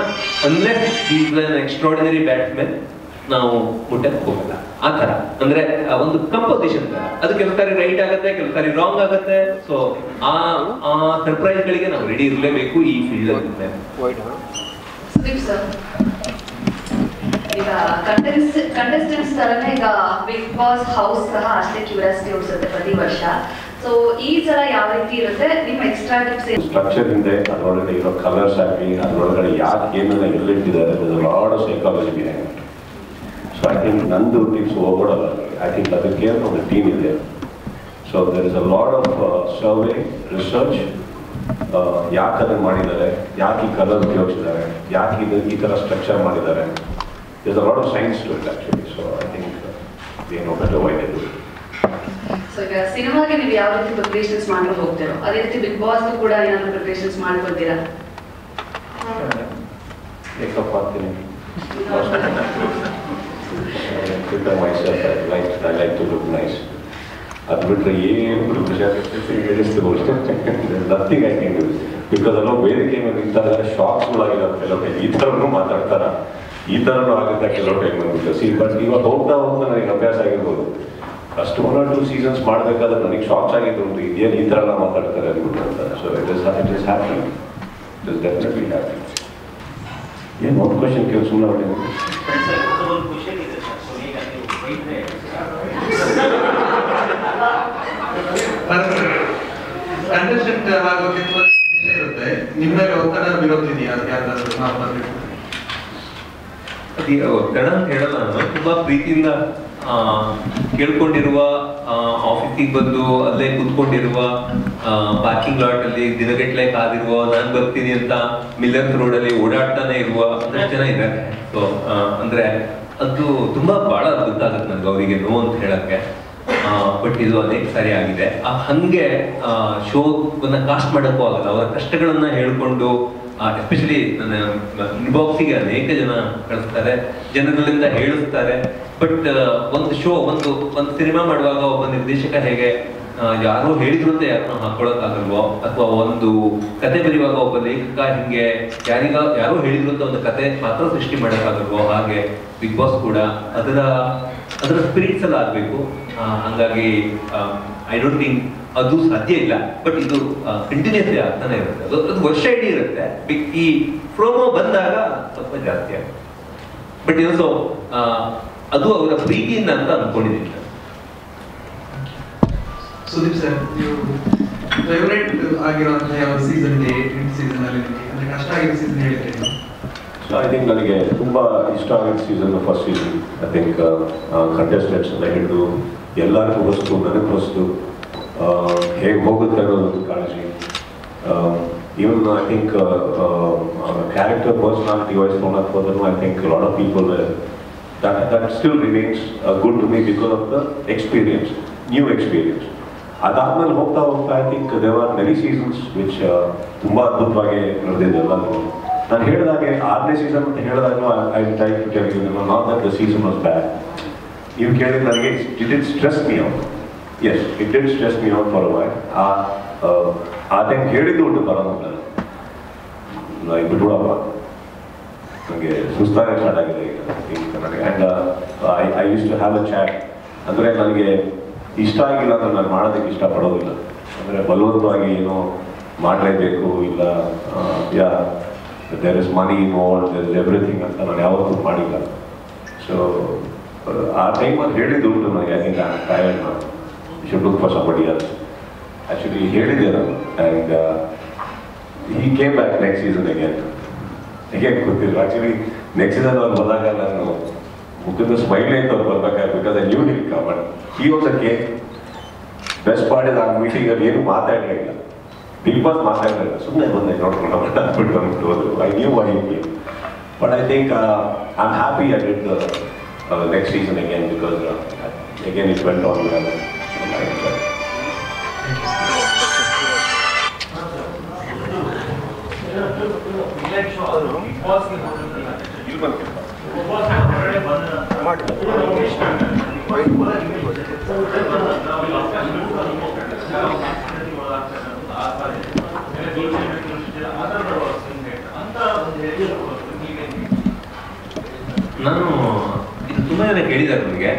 unless is an extraordinary batsman ನಾವು ಮುಟ್ಟಕ್ಕೆ ಹೋಗಲ್ಲ. ಆ ತರ ಅಂದ್ರೆ ಒಂದು ಕಂಪೋಸಿಷನ್ ತರ. ಅದು ಕೆಲವು ಸಾರಿ ರೈಟ್ ಆಗುತ್ತೆ, ಕೆಲವು ಸಾರಿ ರಾಂಗ್ ಆಗುತ್ತೆ. ಸೊ ಆ ಸರ್ಪ್ರೈಸ್ ಗಳಿಗೆ ನಾವು ರೆಡಿ ಇರಲೇಬೇಕು ಈ ಫೀಲ್ಡ್ ಅಲ್ಲಿ. ಈಗ ಕಂಟೆಸ್ಟೆಂಟ್ಸ್ ತರನೇ ಈಗ ಬಿಗ್ ಬಾಸ್ ಹೌಸ್ ಸಹ ಅಷ್ಟೇ ಕ್ಯೂರಿಯಾಸಿಟಿ ಹುಟ್ಟಿಸುತ್ತೆ ಪ್ರತಿ ವರ್ಷ. ಸೊ ಈ ಸಲ ಯಾವ ರೀತಿ ಇರುತ್ತೆ? ನಿಮ್ಮ ಎಕ್ಸ್ಟ್ರಾ ಟಿಪ್ಸ್ ಸ್ಟ್ರಕ್ಚರ್ ಹಿಂದೆ ಅದರೊಳಗಡೆ ಇರೋ ಕಲರ್ಸ್ ಆಗಲಿ, ಅದರೊಳಗಡೆ ಯಾಕೆ ಏನನ್ನ ಎಲ್ಲಿಟ್ಟಿದ್ದಾರೆ, ಲಾಡ್ ಆಫ್ ಸೈಕಾಲಜಿ ಇದೆ. ಸೊ ಐ ಥಿಂಕ್ ನಂದು ಟಿಪ್ಸ್ ಹೋಗ್ಬಿಡಲ್ಲ. ಐ ಥಿಂಕ್ ಅದಕ್ಕೆ ಒಂದು ಟೀಮ್ ಇದೆ. So there is a lot of survey research. ಯಾಕೆ ಅದನ್ನು ಮಾಡಿದ್ದಾರೆ, ಯಾಕೆ ಈ ಕಲರ್ ಉಪಯೋಗಿಸಿದ್ದಾರೆ, ಯಾಕೆ ಈ ಥರ ಸ್ಟ್ರಕ್ಚರ್ ಮಾಡಿದ್ದಾರೆ. There's a lot of science to it actually. So I think they know better why they do it. So ಈಗ ಸಿನಿಮಾಗೆ ನೀವು ಯಾವ ರೀತಿ ಪ್ರಿಪರೇಷನ್ಸ್ ಮಾಡ್ಕೊಂಡು ಹೋಗ್ತೀರೋ ಅದೇ ರೀತಿ ಬಿಗ್ ಬಾಸ್ ಕೂಡ ಏನಾದ್ರು ಪ್ರಿಪರೇಷನ್ಸ್ ಮಾಡ್ಕೊಳ್ತೀರಾ? Makeup ಮಾಡ್ತೀನಿ. Prepare myself. I like to look nice. ಅದು ಬಿಟ್ಟರೆ ಏನು ಪ್ರಿಪರೇಷನ್ ಹೇಳಿಸ್ತೀವಿ. There's nothing I can do. Because ಅಲ್ಲೋ ವೇದಿಕೆ ಮೇಲೆ ನಿಂತಾಗ ಶಾಕ್ಸ್ಗಳಾಗಿರೋದು ಕೆಲವು ಟೈಮ್ ಈ ಥರನೂ ಮಾತಾಡ್ತಾರ, ಈ ಥರನೂ ಆಗುತ್ತೆ ಕೆಲವು ಟೈಮ್ ಬಂದ್ಬಿಟ್ಟು. ಬಟ್ ಇವಾಗ ಹೋಗ್ತಾ ನನಗೆ ಅಭ್ಯಾಸ ಆಗಿರ್ಬೋದು. ಅಷ್ಟು 1 or 2 seasons ಮಾಡಬೇಕಾದ್ರೆ ನನಗೆ ಶಾಕ್ಸ್ ಆಗಿದ್ದು ಇದೇನು ಈ ಥರ ಎಲ್ಲ ಮಾತಾಡ್ತಾರೆ ಅಂದ್ಬಿಟ್ಟು ಅಂತ. So it is happy, it is definitely happy. ಏನು ಒಂದು ಕ್ವಶನ್ ಕೇಳಿ ಸುಮ್ಮನೆ ಹೊಟ್ಟಿದೆ. ಕಂಟೆಸ್ಟೆಂಟ್ ಆಗೋಕೆ ಇರುತ್ತೆ, ನಿಮ್ಮ ಮೇಲೆ ಒತ್ತಡ ಬೀರೋದಿದೆಯಾ? ಯಾರಾದ್ರೂ ಒತ್ತಡ ಅಂತ ಹೇಳಲ್ಲ, ನಾನು ತುಂಬಾ ಪ್ರೀತಿಯಿಂದ ಕೇಳ್ಕೊಂಡಿರುವ, ಆಫೀಸಿಗೆ ಬಂದು ಅಲ್ಲೇ ಕೂತ್ಕೊಂಡಿರುವ, ಪಾರ್ಕಿಂಗ್ ಲಾಟ್ ಅಲ್ಲಿ ದಿನಗಟ್ಟಲೆ ಕಾದಿರುವ, ನಾನು ಬರ್ತೀನಿ ಅಂತ ಮಿಲ್ಲರ್ಸ್ ರೋಡ್ ಅಲ್ಲಿ ಓಡಾಡ್ತಾನೆ ಇರುವ ಒಂದಷ್ಟು ಜನ ಇದ್ದಾರೆ. ಸೊ ಅಂದ್ರೆ ಅದು ತುಂಬಾ ಬಹಳ ಅದ್ಭುತ ಆಗುತ್ತೆ ನನಗೆ ಅವರಿಗೆ ನೋ ಅಂತ ಹೇಳಕ್ಕೆ. ಬಟ್ ಇದು ಅನೇಕ ಸಾರಿ ಆಗಿದೆ. ಹಂಗೆ ಶೋನ ಕಾಸ್ಟ್ ಮಾಡೋಕ್ಕೂ ಆಗಲ್ಲ. ಅವರ ಕಷ್ಟಗಳನ್ನ ಹೇಳ್ಕೊಂಡು, ಎಸ್ಪೆಷಲಿ ನನ್ನ ಇನ್ಬಾಕ್ಸಿಗೆ ಅನೇಕ ಜನ ಕಳಿಸ್ತಾರೆ, ಜನಗಳಿಂದ ಹೇಳಿಸ್ತಾರೆ. ಬಟ್ ಒಂದು ಶೋ, ಒಂದು ಸಿನಿಮಾ ಮಾಡುವಾಗ ಒಬ್ಬ ನಿರ್ದೇಶಕ ಹೇಗೆ ಯಾರೋ ಹೇಳಿದ್ರು ಅಂತ ಯಾರನ್ನೂ ಹಾಕೊಳ್ಳೋಕ್ಕಾಗಲ್ವೋ, ಅಥವಾ ಒಂದು ಕತೆ ಬರೆಯುವಾಗ ಒಬ್ಬ ಲೇಖಕ ಹಿಂಗೆ ಯಾರೋ ಹೇಳಿದ್ರು ಅಂತ ಒಂದು ಕತೆ ಮಾತ್ರ ಸೃಷ್ಟಿ ಮಾಡೋಕ್ಕಾಗಲ್ವೋ, ಹಾಗೆ ಬಿಗ್ ಬಾಸ್ ಕೂಡ ಅದರ ಸ್ಪಿರಿಟ್ಸ್ ಎಲ್ಲ ಆಗ್ಬೇಕು. ಹಂಗಾಗಿ ಐ ಡೋಂಟ್ ಥಿಂಕ್ ಅದು ಸಾಧ್ಯ ಇಲ್ಲ. ಬಟ್ ಇದು ಕಂಟಿನ್ಯೂಸ್ಲಿ ಆಗ್ತಾನೆ ಇರುತ್ತೆ, ಅದು ವರ್ಷ ಇಡೀ ಇರುತ್ತೆ. ಈ ಪ್ರೋಮೋ ಬಂದಾಗ ಸ್ವಲ್ಪ ಜಾಸ್ತಿ ಆಗುತ್ತೆ. ಬಟ್ ಇದು ಸೊ ಅದು ಅವರ ಪ್ರೀತಿಯಿಂದ ಅಂತ ಅನ್ಕೊಂಡಿದ್ದೀನಿ. ಸುದೀಪ್ ಸರ್, ನೀವು ಫೇವರೇಟ್ ಆಗಿರುವಂತಹ ಯಾವ ಸೀಸನ್ ಇದೆ? ಸೀಸನ್ ಅಲ್ಲಿ ಅಂದ್ರೆ ಕಷ್ಟ ಆಗಿರೋ ಸೀಸನ್ ಹೇಳಿದ್ರೆ? ಸೊ ಐ ಥಿಂಕ್ ನನಗೆ ತುಂಬ ಇಷ್ಟ ಆಗಿದ್ದ season first season. I think contestants ಎಲ್ಲ ಹಿಡಿದು ಎಲ್ಲರಿಗೂ ಹೊಸ್ತು, ನನಗೆ ಹೊಸ್ತು, ಹೇಗೆ ಹೋಗುತ್ತೆ ಅನ್ನೋದು ಕಾಳಜಿ. Even I think character personality wise ನೋಡೋಕೆ ಹೋದ್ರೂ I think lot of people that still remains good to me because of the experience, new experience. ಅದಾದ್ಮೇಲೆ ಹೋಗ್ತಾ I think there are many seasons which ತುಂಬ ಅದ್ಭುತವಾಗಿ ನಡೆದಿದೆ ಎಲ್ಲರೂ. ನಾನು ಹೇಳಿದಾಗೆ 6ನೇ ಸೀಸನ್ ಅಂತ ಹೇಳಿದಾಗಲೂ I try to tell you not that the season was bad. ನೀವು ಕೇಳಿದ ನನಗೆ it did stress me out. Yes, it did stress me out for a while. ಆ ಟೈಮ್ ಹೇಳಿದ್ದು ಉಂಟು ಬರೋದಿಲ್ಲ, ಈಗ ಬಿಟ್ಬಿಡಪ್ಪ, ನನಗೆ ಸುಸ್ತಾನೆ ಸ್ಟಾರ್ಟ್ ಆಗಿದೆ ಈಗ ನನಗೆ. And I use to have a chat. ಅಂದರೆ ನನಗೆ ಇಷ್ಟ ಆಗಿಲ್ಲ ಅಂದರೆ ನಾನು ಮಾಡೋದಕ್ಕೆ ಇಷ್ಟಪಡೋದಿಲ್ಲ. ಅಂದರೆ ಬಲವಂತವಾಗಿ ಏನೋ ಮಾಡಲೇಬೇಕು, ಇಲ್ಲ yeah there is money involved, there is everything ಅಂತ ನಾನು ಯಾವತ್ತೂ ಮಾಡಿಲ್ಲ. ಸೊ ಆ ಟೈಮಲ್ಲಿ ಹೇಳಿದ್ದು ಉಂಟು ನನಗೆ, I think I am tired now, you should look for somebody else. Actually ಹೇಳಿದ್ದೆ ನಾನು. And he came back next season again. ಹೇಗೆ ಗೊತ್ತಿಲ್ಲ ಆ್ಯಕ್ಚುಲಿ. ನೆಕ್ಸ್ಟ್ ಸೀಸನ್ ಅವ್ರು ಬಂದಾಗ ನಾನು ಮುಖದ ಸ್ಮೈಲೇ ಅಂತ ಅವ್ರು ಬರ್ಬೇಕಾದ್ರೆ, because I knew hill come. But he also came. Best part ಇದೆ, ಆ ಮೀಟಿಂಗಲ್ಲಿ ಏನು ಮಾತಾಡಲೇ ಇಲ್ಲ, ಬಿಗ್ ಬಾಸ್ ಮಾತಾಡಲಿಲ್ಲ, ಸುಮ್ಮನೆ ಬಂದೆ ನೋಡ್ಕೊಂಡು ಅಂದ್ಬಿಟ್ಟು ಅಂದ್ಬಿಟ್ಟು ಹೋದ್ರು. I knew why he came. But I think I am happy I did next season again, because again it went on well. ನಾನು ಇದು ತುಂಬಾ ಜನ ಕೇಳಿದ್ದಾರೆ ನನಗೆ,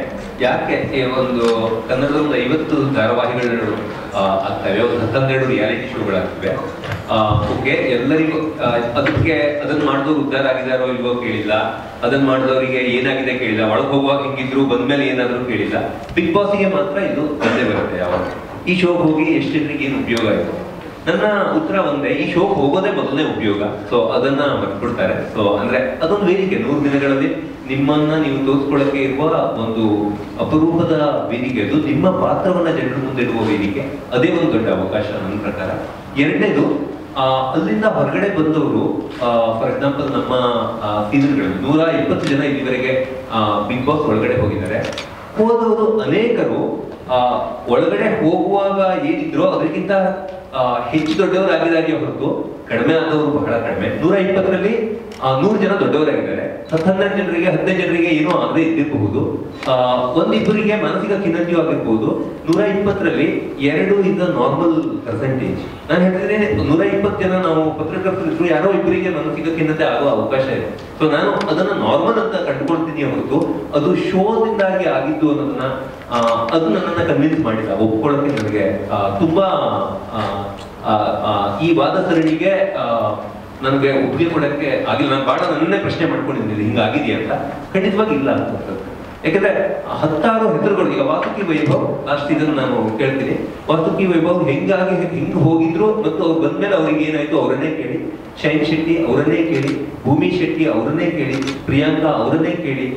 ಯಾಕೆ ಒಂದು ಕನ್ನಡದ ಒಂದು 50 ಧಾರಾವಾಹಿಗಳು ಆಗ್ತವೆ, ಒಂದು 12 ರಿಯಾಲಿಟಿ ಶೋಗಳಾಗ್ತವೆ. ಓಕೆ, ಎಲ್ಲರಿಗೂ ಅದಕ್ಕೆ ಅದನ್ನ ಮಾಡಿದವ್ರು ಉದ್ಧಾರ ಆಗಿದಾರೋ ಇಲ್ವೋ ಕೇಳಿಲ್ಲ, ಅದನ್ನ ಮಾಡಿದವರಿಗೆ ಏನಾಗಿದೆ ಕೇಳಿಲ್ಲ, ಒಳಗೆ ಹೋಗುವಾಗ ಹಿಂಗಿದ್ರು ಬಂದ್ಮೇಲೆ ಏನಾದ್ರು ಕೇಳಿಲ್ಲ. ಬಿಗ್ ಬಾಸ್ಗೆ ಮಾತ್ರ ಇದು ಬಂದೇ ಬರುತ್ತೆ. ಯಾವಾಗ ಈ ಶೋಗೆ ಹೋಗಿ ಎಷ್ಟು ಜನರಿಗೆ ಏನು ಉಪಯೋಗ ಆಯಿತು? ನನ್ನ ಉತ್ತರ ಒಂದೇ, ಈ ಶೋಗೆ ಹೋಗೋದೇ ಮೊದಲನೇ ಉಪಯೋಗ. ಸೊ ಅದನ್ನ ಬರ್ಕೊಡ್ತಾರೆ. ಸೊ ಅಂದ್ರೆ ಅದೊಂದು ವೇದಿಕೆ, 100 ದಿನಗಳಲ್ಲಿ ನಿಮ್ಮನ್ನ ನೀವು ತೋರಿಸ್ಕೊಳ್ಳಕ್ಕೆ ಇರುವ ಒಂದು ಅಪರೂಪದ ವೇದಿಕೆ. ಅದು ನಿಮ್ಮ ಪಾತ್ರವನ್ನ ಜನರ ಮುಂದೆ ಇಡುವ ವೇದಿಕೆ. ಅದೇ ಒಂದು ದೊಡ್ಡ ಅವಕಾಶ ನನ್ನ ಪ್ರಕಾರ. ಎರಡನೇದು, ಅಲ್ಲಿಂದ ಹೊರಗಡೆ ಬಂದವರು, ಫಾರ್ ಎಕ್ಸಾಂಪಲ್ ನಮ್ಮ ಸೀಸನ್ಗಳಲ್ಲಿ 120 ಜನ ಇಲ್ಲಿವರೆಗೆ ಬಿಗ್ ಬಾಸ್ ಒಳಗಡೆ ಹೋಗಿದ್ದಾರೆ. ಹೋದವರು ಅನೇಕರು ಒಳಗಡೆ ಹೋಗುವಾಗ ಏನಿದ್ರು ಅದಕ್ಕಿಂತ ಹೆಚ್ಚು ದೊಡ್ಡವರಾಗಿದ್ದಾಗೆ ಹೊರತು ಕಡಿಮೆ ಆದವರು ಬಹಳ ಕಡಿಮೆ. 120ರಲ್ಲಿ 100 ಜನ ದೊಡ್ಡವರಾಗಿದ್ದಾರೆ, 12 ಜನರಿಗೆ 15 ಜನರಿಗೆ ಏನೋ ಆಗದೆ ಇದ್ದಿರಬಹುದು, ಒಂದಿಬ್ಬರಿಗೆ ಮಾನಸಿಕ ಖಿನ್ನತೆಯೂ ಆಗಿರ್ಬೋದು. 120ರಲ್ಲಿ 2 ಇಸ್ ದ ನಾರ್ಮಲ್ ಪರ್ಸೆಂಟೇಜ್. ನಾನು ಹೇಳ್ತಿದ್ದೇನೆ 120 ಜನ ನಾವು ಪತ್ರಕರ್ತರಿದ್ರು, ಯಾರೋ ಇಬ್ಬರಿಗೆ ಮಾನಸಿಕ ಖಿನ್ನತೆ ಆಗೋ ಅವಕಾಶ ಇದೆ. ಸೊ ನಾನು ಅದನ್ನ ನಾರ್ಮಲ್ ಅಂತ ಕಂಡುಕೊಳ್ತೀನಿ ಹೊರತು ಅದು ಶೋದಿಂದಾಗಿ ಆಗಿದ್ದು ಅನ್ನೋದನ್ನ ಅದು ನನ್ನನ್ನ ಕನ್ವಿನ್ಸ್ ಮಾಡಿಲ್ಲ, ಒಪ್ಕೊಳ್ಳೋಕೆ ನನಗೆ ತುಂಬಾ ಈ ವಾದ ಸರಣಿಗೆ ನನಗೆ ಒಪ್ಪಿಗೆ ಕೊಡಕ್ಕೆ ಆಗಿಲ್ಲ. ನಾನು ಬಹಳ ನನ್ನೇ ಪ್ರಶ್ನೆ ಮಾಡ್ಕೊಂಡಿದ್ದೀನಿ ಹಿಂಗಾಗಿದೆಯಾ ಅಂತ. ಖಂಡಿತವಾಗಿ ಇಲ್ಲ ಅಂತ. ಯಾಕಂದ್ರೆ 10 ಹೆಸರುಗಳು, ಈಗ ವಾಸುಕಿ ವೈಭವ್ ಲಾಸ್ಟ್ ಸೀಸನ್ ನಾನು ಕೇಳ್ತೀನಿ, ವಾಸುಕಿ ವೈಭವ್ ಹೆಂಗ್ ಹೋಗಿದ್ರು ಮತ್ತು ಅವ್ರು ಬಂದ್ಮೇಲೆ ಅವ್ರಿಗೆ ಏನಾಯ್ತು ಅವರನ್ನೇ ಕೇಳಿ, ಶೈನ್ ಶೆಟ್ಟಿ ಅವರನ್ನೇ ಕೇಳಿ, ಭೂಮಿ ಶೆಟ್ಟಿ ಅವರನ್ನೇ ಕೇಳಿ, ಪ್ರಿಯಾಂಕಾ ಅವರನ್ನೇ ಕೇಳಿ,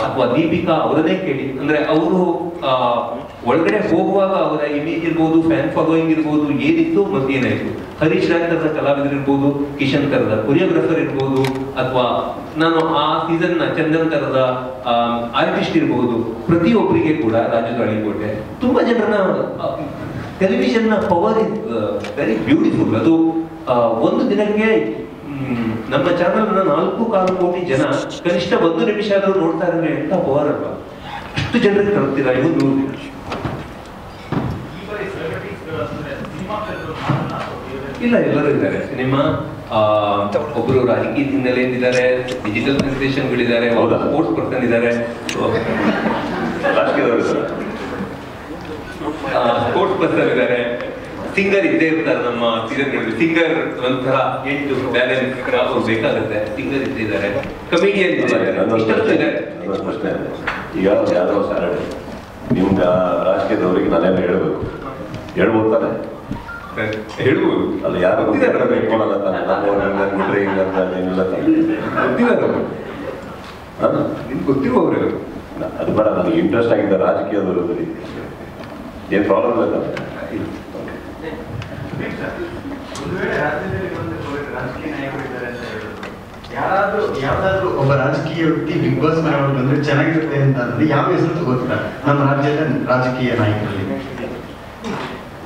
ಅಥವಾ ದೀಪಿಕಾ ಅವರನ್ನೇ ಕೇಳಿ. ಅಂದ್ರೆ ಅವರು ಒಳಗಡೆ ಹೋಗುವಾಗ ಅವರ ಇಮೇಜ್ ಇರ್ಬೋದು, ಫ್ಯಾನ್ ಫಾಲೋಯಿಂಗ್ ಇರ್ಬೋದು, ಏನಿತ್ತು ಮತ್ತೆ ಏನಾಯ್ತು. ಹರೀಶ್ ರಾಯ್ ತರದ ಕಲಾವಿದರು ಇರ್ಬೋದು, ಕಿಶನ್ ತರದ ಕೊರಿಯೋಗ್ರಾಫರ್ ಇರ್ಬೋದು, ಅಥವಾ ನಾನು ಆ ಸೀಸನ್ ಚಂದನ್ ತರದ ಆರ್ಟಿಸ್ಟ್ ಇರ್ಬೋದು, ಪ್ರತಿಯೊಬ್ಬರಿಗೆ ಕೂಡ ರಾಜು ತಾಳಿಕೋಟೆ ತುಂಬಾ ಜನರನ್ನ ಟೆಲಿವಿಷನ್ ನ ಪವರ್ ಇಸ್ ವೆರಿ ಬ್ಯೂಟಿಫುಲ್. ಅದು ಒಂದು ದಿನಕ್ಕೆ ನಮ್ಮ ಚಾನಲ್ 4.25 ಕೋಟಿ ಜನ ಕನಿಷ್ಠ 1 ನಿಮಿಷ ಆದರೂ ನೋಡ್ತಾ ಇದ್ರೆ ಎಂತ ಪವರ್ ಅಲ್ವಾ. ಅಷ್ಟು ಜನರಿಗೆ ತರುತ್ತೀರಾ ಇವತ್ತು. ಇಲ್ಲ, ಎಲ್ಲರೂ ಇದ್ದಾರೆ. ಸಿನಿಮಾ ಒಬ್ರು ರಾಜಕೀಯ ಹಿನ್ನೆಲೆಯಿಂದಿದ್ದಾರೆ, ಡಿಜಿಟಲ್ ಸೆನ್ಸೇಷನ್ಗಳಿದ್ದಾರೆ, ಸ್ಪೋರ್ಟ್ಸ್ ಪರ್ಸನ್ ಇದ್ದಾರೆ, ಸ್ಪೋರ್ಟ್ಸ್ ಪರ್ಸನ್ ಇದ್ದಾರೆ, ಸಿಂಗರ್ ಇದ್ದೇ ಇರ್ತಾರೆ ನಮ್ಮ ಸೀಸನ್ಗಳಲ್ಲಿ. ಸಿಂಗರ್ ಒಂಥರ 8 ಬ್ಯಾಲೆನ್ಸ್ ಅವ್ರು ಬೇಕಾಗುತ್ತೆ, ಸಿಂಗರ್ ಇದ್ದೇ ಇದ್ದಾರೆ, ಕಮಿಡಿಯನ್ ಇದ್ದಾರೆ, ಇಷ್ಟೊಂದು ಇದ್ದಾರೆ. ಪ್ರಶ್ನೆ ಈಗ ಯಾವ್ದೋ ಸ್ಯಾಟರ್ಡೆ ನಿಮ್ಗೆ ರಾಜಕೀಯದವರಿಗೆ ನಾನೇನು ಹೇಳ್ಬೇಕು, ಹೇಳ್ಬೋದು ತಾನೆ? ಹೇಳ್ಬೋದು. ಅಲ್ಲ, ಯಾರು ಇಟ್ಕೊಳ್ಳಲ್ಲ ತಾನೆ, ಬಿಟ್ರೆ ಇಲ್ಲ ಏನಿಲ್ಲ ತಾನೆ. ನಿಮ್ಗೆ ಗೊತ್ತಿರುವವರು ಅದು ಬೇಡ, ನನಗೆ ಇಂಟ್ರೆಸ್ಟ್ ಆಗಿದೆ ರಾಜಕೀಯದವರಲ್ಲಿ, ಏನು ಪ್ರಾಬ್ಲಮ್ ಇಲ್ಲ ತಾನೆ? ಒಂದು ವೇಳೆ ರಾಜ್ಯದಲ್ಲಿ ಒಂದು ರಾಜಕೀಯ ನಾಯಕರು ಇದ್ದಾರೆ ಅಂತ ಹೇಳೋದು, ಯಾವ್ದಾದ್ರು ಒಬ್ಬ ರಾಜಕೀಯ ವ್ಯಕ್ತಿ ಬಿಗ್ ಬಾಸ್ ಮನೆ ಒಳಗೆ ಬಂದ್ರೆ ಚೆನ್ನಾಗಿರುತ್ತೆ ಅಂತ ಅಂದ್ರೆ ಯಾವ ಹೆಸರು ತಗೋತೀರ ನಮ್ಮ ರಾಜ್ಯದ ರಾಜಕೀಯ ನಾಯಕರಲ್ಲಿ?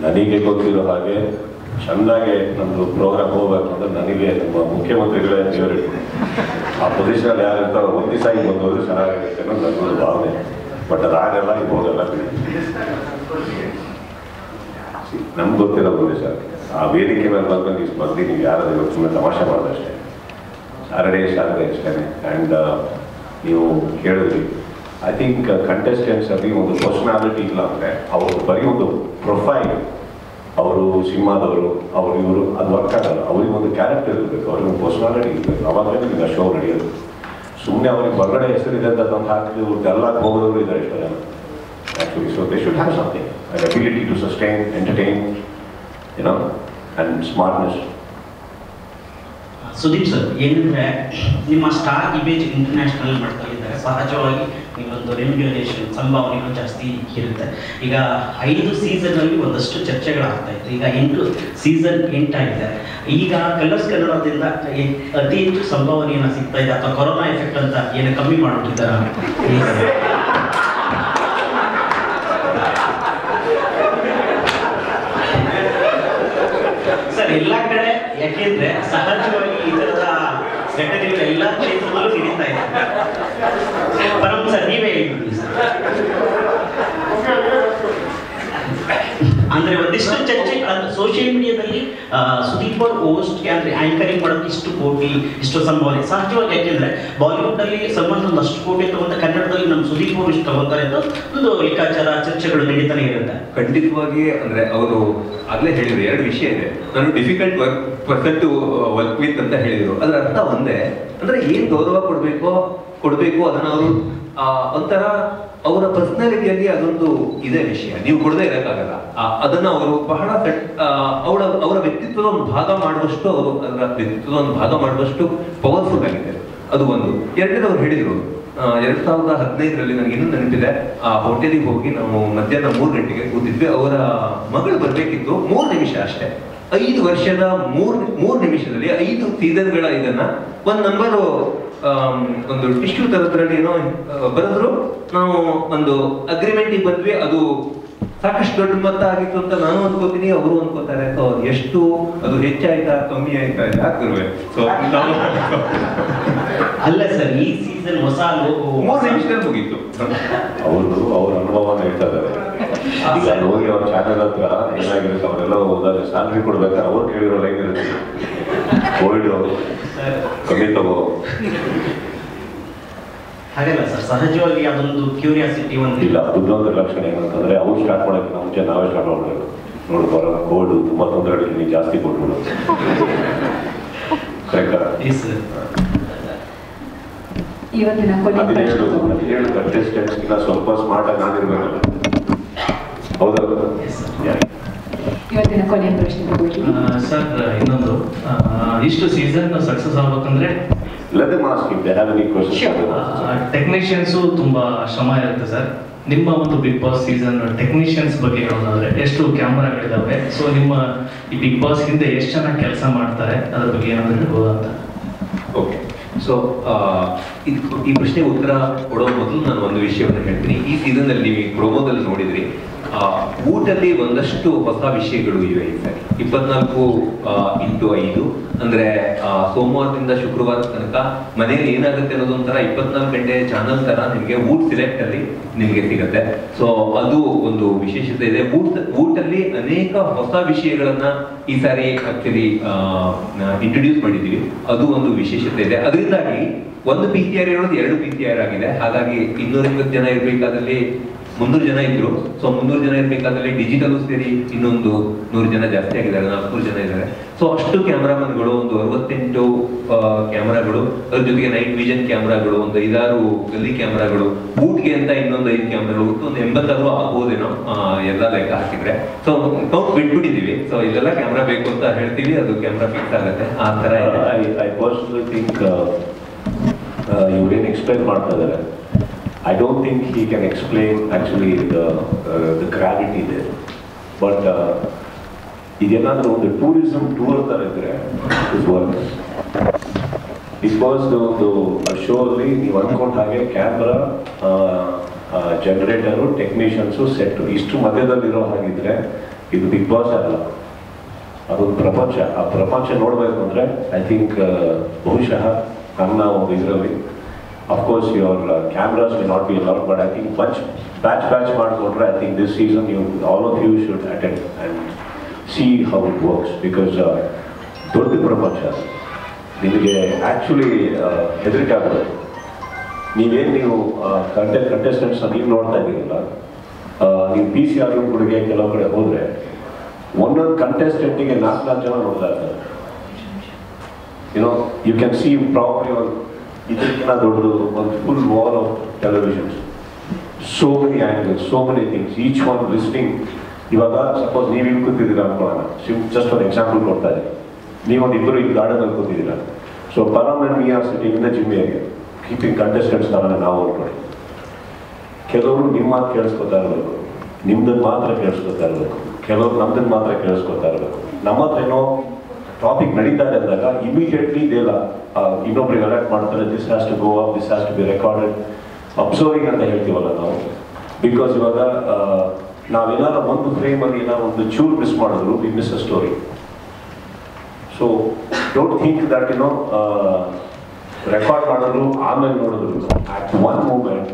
ನನಗೆ ಗೊತ್ತಿರೋ ಹಾಗೆ ಚೆನ್ನಾಗಿ ನಮ್ಮದು ಪ್ರೋಗ್ರಾಮ್ ಹೋಗ್ಬೇಕು ಅಂದ್ರೆ ನನಗೆ ನಮ್ಮ ಮುಖ್ಯಮಂತ್ರಿಗಳೇ ಫೇವರೇಟ್. ಆ ಪೊಸಿಷನ್ ಯಾರು ಇರ್ತಾರೋ ಒಂದು ದಿವಸ ಈಗ ಬಂದೋದ್ರೆ ಚೆನ್ನಾಗಿರುತ್ತೆ ಅನ್ನೋದು ನನ್ನೊಂದು ಭಾವನೆ. ಬಟ್ ಅದಾಗಲ್ಲ, ಈಗ ಹೋಗಲ್ಲ. ನಮ್ಗೆ ಗೊತ್ತಿರೋ ಪೊಸಿಷ ಆ ವೇದಿಕೆ ಮೇಲೆ ಬಂದ್ಮೇಲೆ ಈ ಸ್ಪರ್ಧೆ ನೀವು ಯಾರಾದ್ರೂ ಸುಮ್ಮನೆ ತಮಾಷೆ ಮಾಡೋದಷ್ಟೇ. ಸ್ಯಾಟರ್ಡೇ ಅಷ್ಟೇ. ಆ್ಯಂಡ್ ನೀವು ಕೇಳಿದ್ರಿ, ಐ ಥಿಂಕ್ ಕಂಟೆಸ್ಟೆಂಟ್ಸ್ ಅಲ್ಲಿ ಒಂದು ಪರ್ಸನಾಲಿಟಿ ಇಲ್ಲ ಅಂದರೆ ಅವರು ಬರೀ ಒಂದು ಪ್ರೊಫೈಲ್, ಅವರು ಸಿನಿಮಾದವರು ಅವರು ಇವರು ಅದು ವರ್ಕ್ ಆಗಲ್ಲ. ಅವ್ರಿಗೆ ಒಂದು ಕ್ಯಾರೆಕ್ಟರ್ ಇರಬೇಕು, ಅವ್ರಿಗೆ ಒಂದು ಪರ್ಸನಾಲಿಟಿ ಇರಬೇಕು, ಅವಾಗಲೇ ನಿಮಗೆ ಶೋ ನಡೆಯೋದು. ಸುಮ್ಮನೆ ಅವ್ರಿಗೆ ಹೊರಗಡೆ ಹೆಸರಿದೆ ಅಂತ ತಂದು ಹಾಕಿ ಎಲ್ಲಕ್ಕೆ ಹೋಗೋದವರು ಇದ್ದಾರೆ ಎಷ್ಟೋ ಜನ. Actually so they should have something, an ability to sustain, entertain, you know, and smartness. Sudeep sir, ಏನಂದರೆ ನಿಮ್ಮ ಸ್ಟಾರ್ ಇಮೇಜ್ ಇಂಟರ್ನ್ಯಾಷನಲ್ ಮಾಡ್ತಾಯಿದ್ದಾರೆ, ಸಹಜವಾಗಿ ನೀವೊಂದು ರೆಮ್ಯುನರೇಷನ್ ಸಂಭಾವನೆಗಳು ಜಾಸ್ತಿ ಇರುತ್ತೆ. ಈಗ 5 ಸೀಸನ್ನಲ್ಲಿ ಒಂದಷ್ಟು ಚರ್ಚೆಗಳಾಗ್ತಾ ಇತ್ತು. ಈಗ 8 ಸೀಸನ್ ಎಂಟಾಗಿದೆ. ಈಗ ಕಲರ್ಸ್ ಕನ್ನಡದಿಂದ ಅತಿ ಹೆಚ್ಚು ಸಂಭಾವನೆಯನ್ನು ಸಿಗ್ತಾ ಇದೆ, ಅಥವಾ ಕೊರೋನಾ ಎಫೆಕ್ಟ್ ಅಂತ ಏನು ಕಮ್ಮಿ ಮಾಡ್ಬಿಟ್ಟಿದ್ದಾರೆ? ಸರ್, ಎಲ್ಲ ಕಡೆ ಯಾಕೆಂದ್ರೆ ಸಹಜವಾಗಿ ಈ ತರದ ಘಟನೆಗಳು ಎಲ್ಲ ಕ್ಷೇತ್ರದಲ್ಲೂ ನಡೀತಾ ಇದೆ. ಪರಂ ಸರ್, ನೀವೇ ಹೇಳ್ಬಿಡಿ ಸರ್. ಅಂದ್ರೆ ಒಂದಿಷ್ಟು ಚರ್ಚೆ ಸೋಷಿಯಲ್ ಮೀಡಿಯಾದಲ್ಲಿ ಸುದೀಪ್ ಅವ್ರ ಹೋಸ್ಟ್ಗೆ ಅಂದ್ರೆ ಆಂಕರಿಂಗ್ ಮಾಡೋಕೆ ಇಷ್ಟು ಕೋಟಿ, ಇಷ್ಟು ಸಂಭಾವನೆ. ಸಹಜವಾಗಿ ಯಾಕೆಂದ್ರೆ ಬಾಲಿವುಡ್ ಅಲ್ಲಿ ಸಂಬಂಧ ಒಂದಷ್ಟು ಕೋಟಿ ತಗೊಂಡ ಕನ್ನಡದಲ್ಲಿ ನಮ್ಮ ಸುದೀಪ್ ಅವರು ಇಷ್ಟು ತಗೋತಾರೆ ಅಂತ ಒಂದು ಲೆಕ್ಕಾಚಾರ ಚರ್ಚೆಗಳು ನಡೀತಾನೆ ಇರುತ್ತೆ. ಖಂಡಿತವಾಗಿ ಅಂದ್ರೆ ಅವರು ಆಗ್ಲೇ ಹೇಳಿದ್ರು 2 ವಿಷಯ ಇದೆ. ನಾನು difficult person to work with ಅಂತ ಹೇಳಿದ್ರು. ಅದರ ಅರ್ಥ ಒಂದೇ, ಅಂದ್ರೆ ಏನ್ ಗೌರವ ಕೊಡ್ಬೇಕು ಅದನ್ನ ಅವರು ಒಂಥರ ಅವರ ಪರ್ಸನಾಲಿಟಿಯಲ್ಲಿ ಅದೊಂದು ಇದೇ ವಿಷಯ, ನೀವು ಕೊಡದೇ ಇರೋಕ್ಕಾಗಲ್ಲ. ಅದನ್ನ ಅವರು ಬಹಳ ಅವರ ವ್ಯಕ್ತಿತ್ವದ ಒಂದು ಭಾಗ ಮಾಡುವಷ್ಟು, ಅವರು ಅದರ ವ್ಯಕ್ತಿತ್ವದ ಒಂದು ಭಾಗ ಮಾಡುವಷ್ಟು ಪವರ್ಫುಲ್ ಆಗಿದೆ. ಅದು ಒಂದು. ಎರಡನೇದು ಅವ್ರು ಹೇಳಿದ್ರು 2015ರಲ್ಲಿ ನನಗೆ ಇನ್ನೂ ನೆನಪಿದೆ, ಆ ಹೋಟೆಲಿಗೆ ಹೋಗಿ ನಾವು ಮಧ್ಯಾಹ್ನ 3 ಗಂಟೆಗೆ ಕೂತಿದ್ವಿ. ಅವರ ಮಗಳು ಬರ್ಬೇಕಿತ್ತು, 3 ನಿಮಿಷ ಅಷ್ಟೇ. 5 ವರ್ಷದ 3 ನಿಮಿಷದಲ್ಲಿ 5 ಸೀಸನ್ಗಳ ಇದನ್ನ ಒಂದು ನಂಬರು ಒಂದು ಟಿಶ್ಯೂ ತರದ್ರಲ್ಲಿ ಏನೋ ಬರೆದ್ರು. ನಾವು ಒಂದು ಅಗ್ರಿಮೆಂಟಿಗೆ ಬಂದ್ವಿ. ಅದು ಸಾಕಷ್ಟು ದೊಡ್ಡ ಮೊತ್ತ ಆಗಿತ್ತು ಅಂತ ನಾನು ಅನ್ಕೋತೀನಿ, ಅವರು ಅನ್ಕೋತಾರೆ. ಸೊ ಎಷ್ಟು ಅದು ಹೆಚ್ಚಾಯ್ತಾ ಕಮ್ಮಿ ಆಯ್ತಾ ಯಾಕೆ? ಸೊ ಅಲ್ಲ ಸರ್, ಈ ಸೀಸನ್ ಹೊಸ ಲೋಗೋ 3 ನಿಮಿಷದಲ್ಲಿ ಮುಗೀತು. ಅವ್ರ ಅನುಭವನ ಹೇಳ್ತಾ ಇದ್ದಾರೆ. ಈಗ ಹೋಗಿ ಅವ್ರ ಚಾನಲ್ ಹತ್ರ ಏನಾಗಿರುತ್ತೆ, ಅವರೆಲ್ಲ ಹೋದಾಗ ಸ್ಯಾಲ್ರಿ ಕೊಡ್ಬೇಕಾದ್ರೆ ಅವ್ರು ಕೇಳಿರೋ ಲೈನ್ ಇರುತ್ತೆ, ಕೋವಿಡ್ ಕಮ್ಮಿ ತಗೋ. ಹಾಗಲ್ಲ ಸರ್, ಸಹಜವಾಗಿ ಅದೊಂದು ಕ್ಯೂರಿಯಾಸಿಟಿ ಒಂದು ಇಲ್ಲ. ಬುದ್ಧವಂತ ಲಕ್ಷಣ ಏನಂತಂದ್ರೆ ಅವ್ರು ಸ್ಟಾರ್ಟ್ ಮಾಡೋಕ್ಕೆ ಮುಂಚೆ ನಾವೇ ಸ್ಟಾರ್ಟ್ ಮಾಡಬೇಕು. ನೋಡಿ ಬರೋ ಕೋವಿಡ್ ತುಂಬ ತೊಂದರೆ ನೀವು ಜಾಸ್ತಿ ಕೊಟ್ಬಿಡು. ಕರೆಕ್ಟಾ? ಇವತ್ತಿನ 17 ಕಂಟೆಸ್ಟೆಂಟ್ಸ್ಗಿಂತ ಸ್ವಲ್ಪ ಸ್ಮಾರ್ಟ್ ಆಗಿ ನಾನಿರ್ಬೇಕಲ್ಲ, ಹೌದಲ್ಲ? ಇವತ್ತಿನ ಕೊನೆಯ ಪ್ರಶ್ನೆ ತಗೊಳ್ಳಿ ಸರ್. ಇನ್ನೊಂದು, ಇಷ್ಟು ಸೀಸನ್ ಸಕ್ಸಸ್ ಆಗ್ಬೇಕಂದ್ರೆ ಟೆಕ್ನಿಷಿಯನ್ಸು ತುಂಬಾ ಶ್ರಮ ಇರುತ್ತೆ ಸರ್. ನಿಮ್ಮ ಒಂದು ಬಿಗ್ ಬಾಸ್ ಸೀಸನ್ ಟೆಕ್ನಿಷಿಯನ್ಸ್ ಬಗ್ಗೆ ಹೇಳೋದಾದ್ರೆ ಎಷ್ಟು ಕ್ಯಾಮ್ರಾಗಳಿದಾವೆ, ಸೊ ನಿಮ್ಮ ಈ ಬಿಗ್ ಬಾಸ್ ಹಿಂದೆ ಎಷ್ಟು ಚೆನ್ನಾಗಿ ಕೆಲಸ ಮಾಡ್ತಾರೆ, ಅದ್ರ ಬಗ್ಗೆ ಏನಾದ್ರು ಹೇಳ್ಬೋದು ಅಂತ. ಓಕೆ, ಸೊ ಈ ಪ್ರಶ್ನೆಗೆ ಉತ್ತರ ಕೊಡೋ ಮೊದಲು ನಾನು ಒಂದು ವಿಷಯವನ್ನು ಹೇಳ್ತೀನಿ. ಈ ಸೀಸನ್ನಲ್ಲಿ ನೀವು ಪ್ರೊಮೋದಲ್ಲಿ ನೋಡಿದ್ರಿ, ಊಟಲ್ಲಿ ಒಂದಷ್ಟು ಹೊಸ ವಿಷಯಗಳು ಇವೆ. ಈ ಸಾರಿ 24x5 ಅಂದ್ರೆ ಸೋಮವಾರದಿಂದ ಶುಕ್ರವಾರ ತನಕ ಮನೆಯಲ್ಲಿ ಏನಾಗುತ್ತೆ ಅನ್ನೋದೊಂಥರ 24 ಗಂಟೆ ಚಾನಲ್ ತರ ನಿಮಗೆ ಊಟ ಸಿಲೆಕ್ಟ್ ಅಲ್ಲಿ ನಿಮಗೆ ಸಿಗುತ್ತೆ. ಸೊ ಅದು ಒಂದು ವಿಶೇಷತೆ ಇದೆ. ಊಟಲ್ಲಿ ಅನೇಕ ಹೊಸ ವಿಷಯಗಳನ್ನ ಈ ಸಾರಿ ಆಕ್ಚುಲಿ ಇಂಟ್ರೊಡ್ಯೂಸ್ ಮಾಡಿದ್ದೀವಿ. ಅದು ಒಂದು ವಿಶೇಷತೆ ಇದೆ. ಅದರಿಂದಾಗಿ ಒಂದು PTR ಇರೋದು 2 PTR ಆಗಿದೆ. ಹಾಗಾಗಿ 220 ಜನ ಇರಬೇಕಾದಲ್ಲಿ 300 ಜನ ಇದ್ರು. ಸೊ 300 ಜನ ಇರಬೇಕಾದಲ್ಲಿ ಡಿಜಿಟಲ್ ಸೇರಿ ಇನ್ನೊಂದು 100 ಜನ ಜಾಸ್ತಿ ಆಗಿದ್ದಾರೆ, 400 ಜನ ಇದ್ದಾರೆ. ಸೊ ಅಷ್ಟು ಕ್ಯಾಮ್ರಾಮನ್ಗಳು, ಒಂದು 68 ಕ್ಯಾಮ್ರಾಗಳು, ಅದ್ರ ಜೊತೆಗೆ ನೈಟ್ ವಿಷನ್ ಕ್ಯಾಮ್ರಾಗಳು, ಒಂದು 5-6 ಗಲ್ಲಿ ಕ್ಯಾಮ್ರಾಗಳು, ಊಟ್ಗೆ ಅಂತ ಇನ್ನೊಂದು 5 ಕ್ಯಾಮ್ರಾಗಳು, ಒಂದು 86 ಆಗ್ಬೋದೇನೋ ಎಲ್ಲ ಲೆಕ್ಕ ಹಾಕಿದ್ರೆ. ಸೊ ಕೌಂಟ್ ಬಿಟ್ಬಿಟ್ಟಿದೀವಿ. ಸೊ ಇಲ್ಲೆಲ್ಲ ಕ್ಯಾಮ್ರಾ ಬೇಕು ಅಂತ ಹೇಳ್ತೀವಿ, ಅದು ಕ್ಯಾಮ್ರಾ ಫಿಕ್ಸ್ ಆಗುತ್ತೆ. ಆ ತರ ಐ ಪರ್ಸನಲಿ ಥಿಂಕ್ ಇವ್ರೇನು ಎಕ್ಸ್ಪ್ಲೈನ್ ಮಾಡ್ತಾ ಇದ್ದಾರೆ, I don't think he can explain actually the gravity there. But iದೇನಾದರೂ ಒಂದು ಟೂರಿಸಂ ಟೂರ್ ಥರ ಇದ್ರೆ ಇಸ್ ವರ್ಕ್. ಬಿಕಾಸ್ ಒಂದು ಶೋ ಅಲ್ಲಿ ನೀವು ಅಂದ್ಕೊಂಡ ಹಾಗೆ ಕ್ಯಾಮ್ರಾ, ಜನರೇಟರು, ಟೆಕ್ನಿಷಿಯನ್ಸು, ಸೆಟ್ಟು ಇಷ್ಟು ಮಧ್ಯದಲ್ಲಿರೋ ಹಾಗಿದ್ರೆ ಇದು ಬಿಗ್ ಬಾಸ್ ಅಲ್ಲ, ಅದೊಂದು ಪ್ರಪಂಚ. ಆ ಪ್ರಪಂಚ ನೋಡಬೇಕು ಅಂದರೆ ಐ ಥಿಂಕ್ ಬಹುಶಃ ನನ್ನ ಒಂದು ಇದರಲ್ಲಿ of course your cameras may not be allowed, but I think batch ಮಾಡ್ಕೊಂಡ್ರೆ I think this season all of you should attend and see how it works, because ದೊಡ್ಡ ಪ್ರಪಂಚ ನಿಮಗೆ ಆ್ಯಕ್ಚುಲಿ ಹೆದರಿಕೆ ಆಗೋದು. ನೀವು ಕಂಟೆಸ್ಟೆಂಟ್ಸ್ನ ನೀವು ನೋಡ್ತಾ ಇದ್ದೀರಲ್ಲ, ನೀವು PCR ರೂಮ್ಗಳಿಗೆ ಕೆಲವು ಕಡೆ ಹೋದರೆ ಒಂದೊಂದು ಕಂಟೆಸ್ಟೆಂಟಿಗೆ 4 ಜನ ನೋಡ್ತಾ ಇರ್ತಾರೆ. ಯು ಕ್ಯಾನ್ ಸಿ ಪ್ರಾಬ್ಲಿ ಇದಕ್ಕಿಂತ ದೊಡ್ಡದು ಒಂದು full wall of televisions, so many angles, so many things, each one listing. ಇವಾಗ ಸಪೋಸ್ ನೀವು ಇಲ್ಲಿ ಕೂತಿದ್ದೀರಾ ಅನ್ಕೊಳ್ಳೋಣ, ಜಸ್ಟ್ ಒಂದು ಎಕ್ಸಾಂಪಲ್ ಕೊಡ್ತಾ ಇದ್ದೀನಿ. ನೀವೊಂದು ಇಬ್ಬರು ಇಲ್ಲಿ ಗಾರ್ಡನಲ್ಲಿ ಕೂತಿದ್ದೀರಾ. So Param and me are sitting in the gym area, keeping contestants ಥರನೇ ನಾವು ಅನ್ಕೊಳ್ಳಿ. ಕೆಲವರು ನಿಮ್ಮ ಮಾತು ಕೇಳಿಸ್ಕೊತಾ ಇರಬೇಕು, ನಿಮ್ದನ್ನು ಮಾತ್ರ ಕೇಳಿಸ್ಕೊತಾ ಇರಬೇಕು, ಕೆಲವರು ನಮ್ದನ್ನು ಮಾತ್ರ ಕೇಳಿಸ್ಕೊತಾ ಇರಬೇಕು. ನಮ್ಮ ಹತ್ರ ಏನೋ ಟಾಪಿಕ್ ನಡೀತಾ ಇದೆ ಅಂದಾಗ ಇಮಿಡಿಯೇಟ್ಲಿ ಇದೆಲ್ಲ ಇನ್ನೊಬ್ರಿಗೆ ಅಲರ್ಟ್ ಮಾಡ್ತಾರೆ, this has to go up, this has to be recorded, observing ಅಂತ ಹೇಳ್ತೀವಲ್ಲ ನಾವು. ಬಿಕಾಸ್ ಇವಾಗ ನಾವೇನಾದ್ರು ಒಂದು ಫ್ರೇಮಲ್ಲಿ ಏನಾದ್ರು ಒಂದು ಚೂರು ಮಿಸ್ ಮಾಡಿದ್ರು, we miss a story. So don't think that record ಮಾಡಿದ್ರು ಆಮೇಲೆ ನೋಡಿದ್ರು, at one moment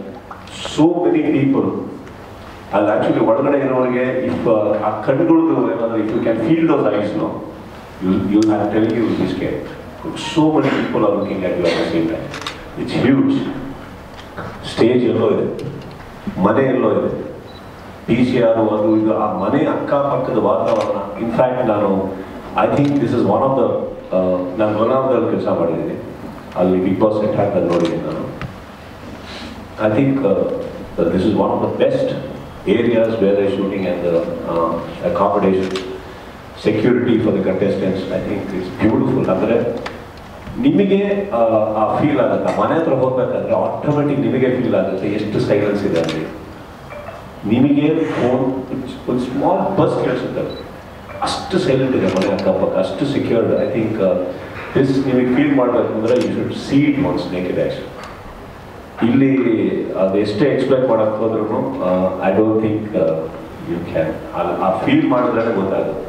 so many people ಅಲ್ಲಿ ಆ್ಯಕ್ಚುಲಿ ಒಳಗಡೆ ಇರೋರಿಗೆ ಇಫ್ ಆ ಕಣ್ಗಳದ್ದು ಏನಾದ್ರು if you can feel those eyes no, I'm telling you, will be scared. So many people are looking at you at the same time. It's huge. Stage ಎಲ್ಲೋ ಇದೆ, ಮನೆ ಎಲ್ಲೋ ಇದೆ, PCR ಅದು ಇದು, ಆ ಮನೆ ಅಕ್ಕಪಕ್ಕದ ವಾತಾವರಣ. In fact I think this is one of the ನಾನು ಲೋನಾವದಲ್ಲಿ ಕೆಲಸ ಮಾಡಿದ್ದೀನಿ, ಅಲ್ಲಿ ಬಿಗ್ ಬಾಸ್ ಸೆಟ್ ಹಾಕೋದು ನೋಡಿದ್ದೀನಿ ನಾನು. I think this is one of the best areas where they shooting and the accommodation, security for the contestants. I think it's beautiful. ಅಂದರೆ ನಿಮಗೆ ಆ ಫೀಲ್ ಆಗುತ್ತೆ, ಮನೆ ಹತ್ರ ಹೋಗ್ಬೇಕಾದ್ರೆ ಆಟೋಮೆಟಿಕ್ ನಿಮಗೆ ಫೀಲ್ ಆಗುತ್ತೆ ಎಷ್ಟು ಸೈಲೆನ್ಸ್ ಇದೆ ಅಲ್ಲಿ. ನಿಮಗೆ ಒಂದು ಸ್ಮಾಲ್ ಬಸ್ ಕೇಳಿಸುತ್ತೆ, ಅಷ್ಟು ಸೈಲೆಂಟ್ ಇದೆ ಮನೆ ಅಕ್ಕಪಕ್ಕ, ಅಷ್ಟು ಸೆಕ್ಯೂರ್ಡ್. ಐ ಥಿಂಕ್ ದಿಸ್ ನಿಮಗೆ ಫೀಲ್ ಮಾಡಬೇಕು ಅಂದರೆ you should see it once naked eyes. ಇಲ್ಲಿ ಅದು ಎಷ್ಟೇ ಎಕ್ಸ್ಪ್ಲೈನ್ ಮಾಡೋಕ್ಕೆ ಹೋದ್ರೂ I don't think you can ಆ ಫೀಲ್ ಮಾಡಿದ್ರೆ ಗೊತ್ತಾಗುತ್ತೆ.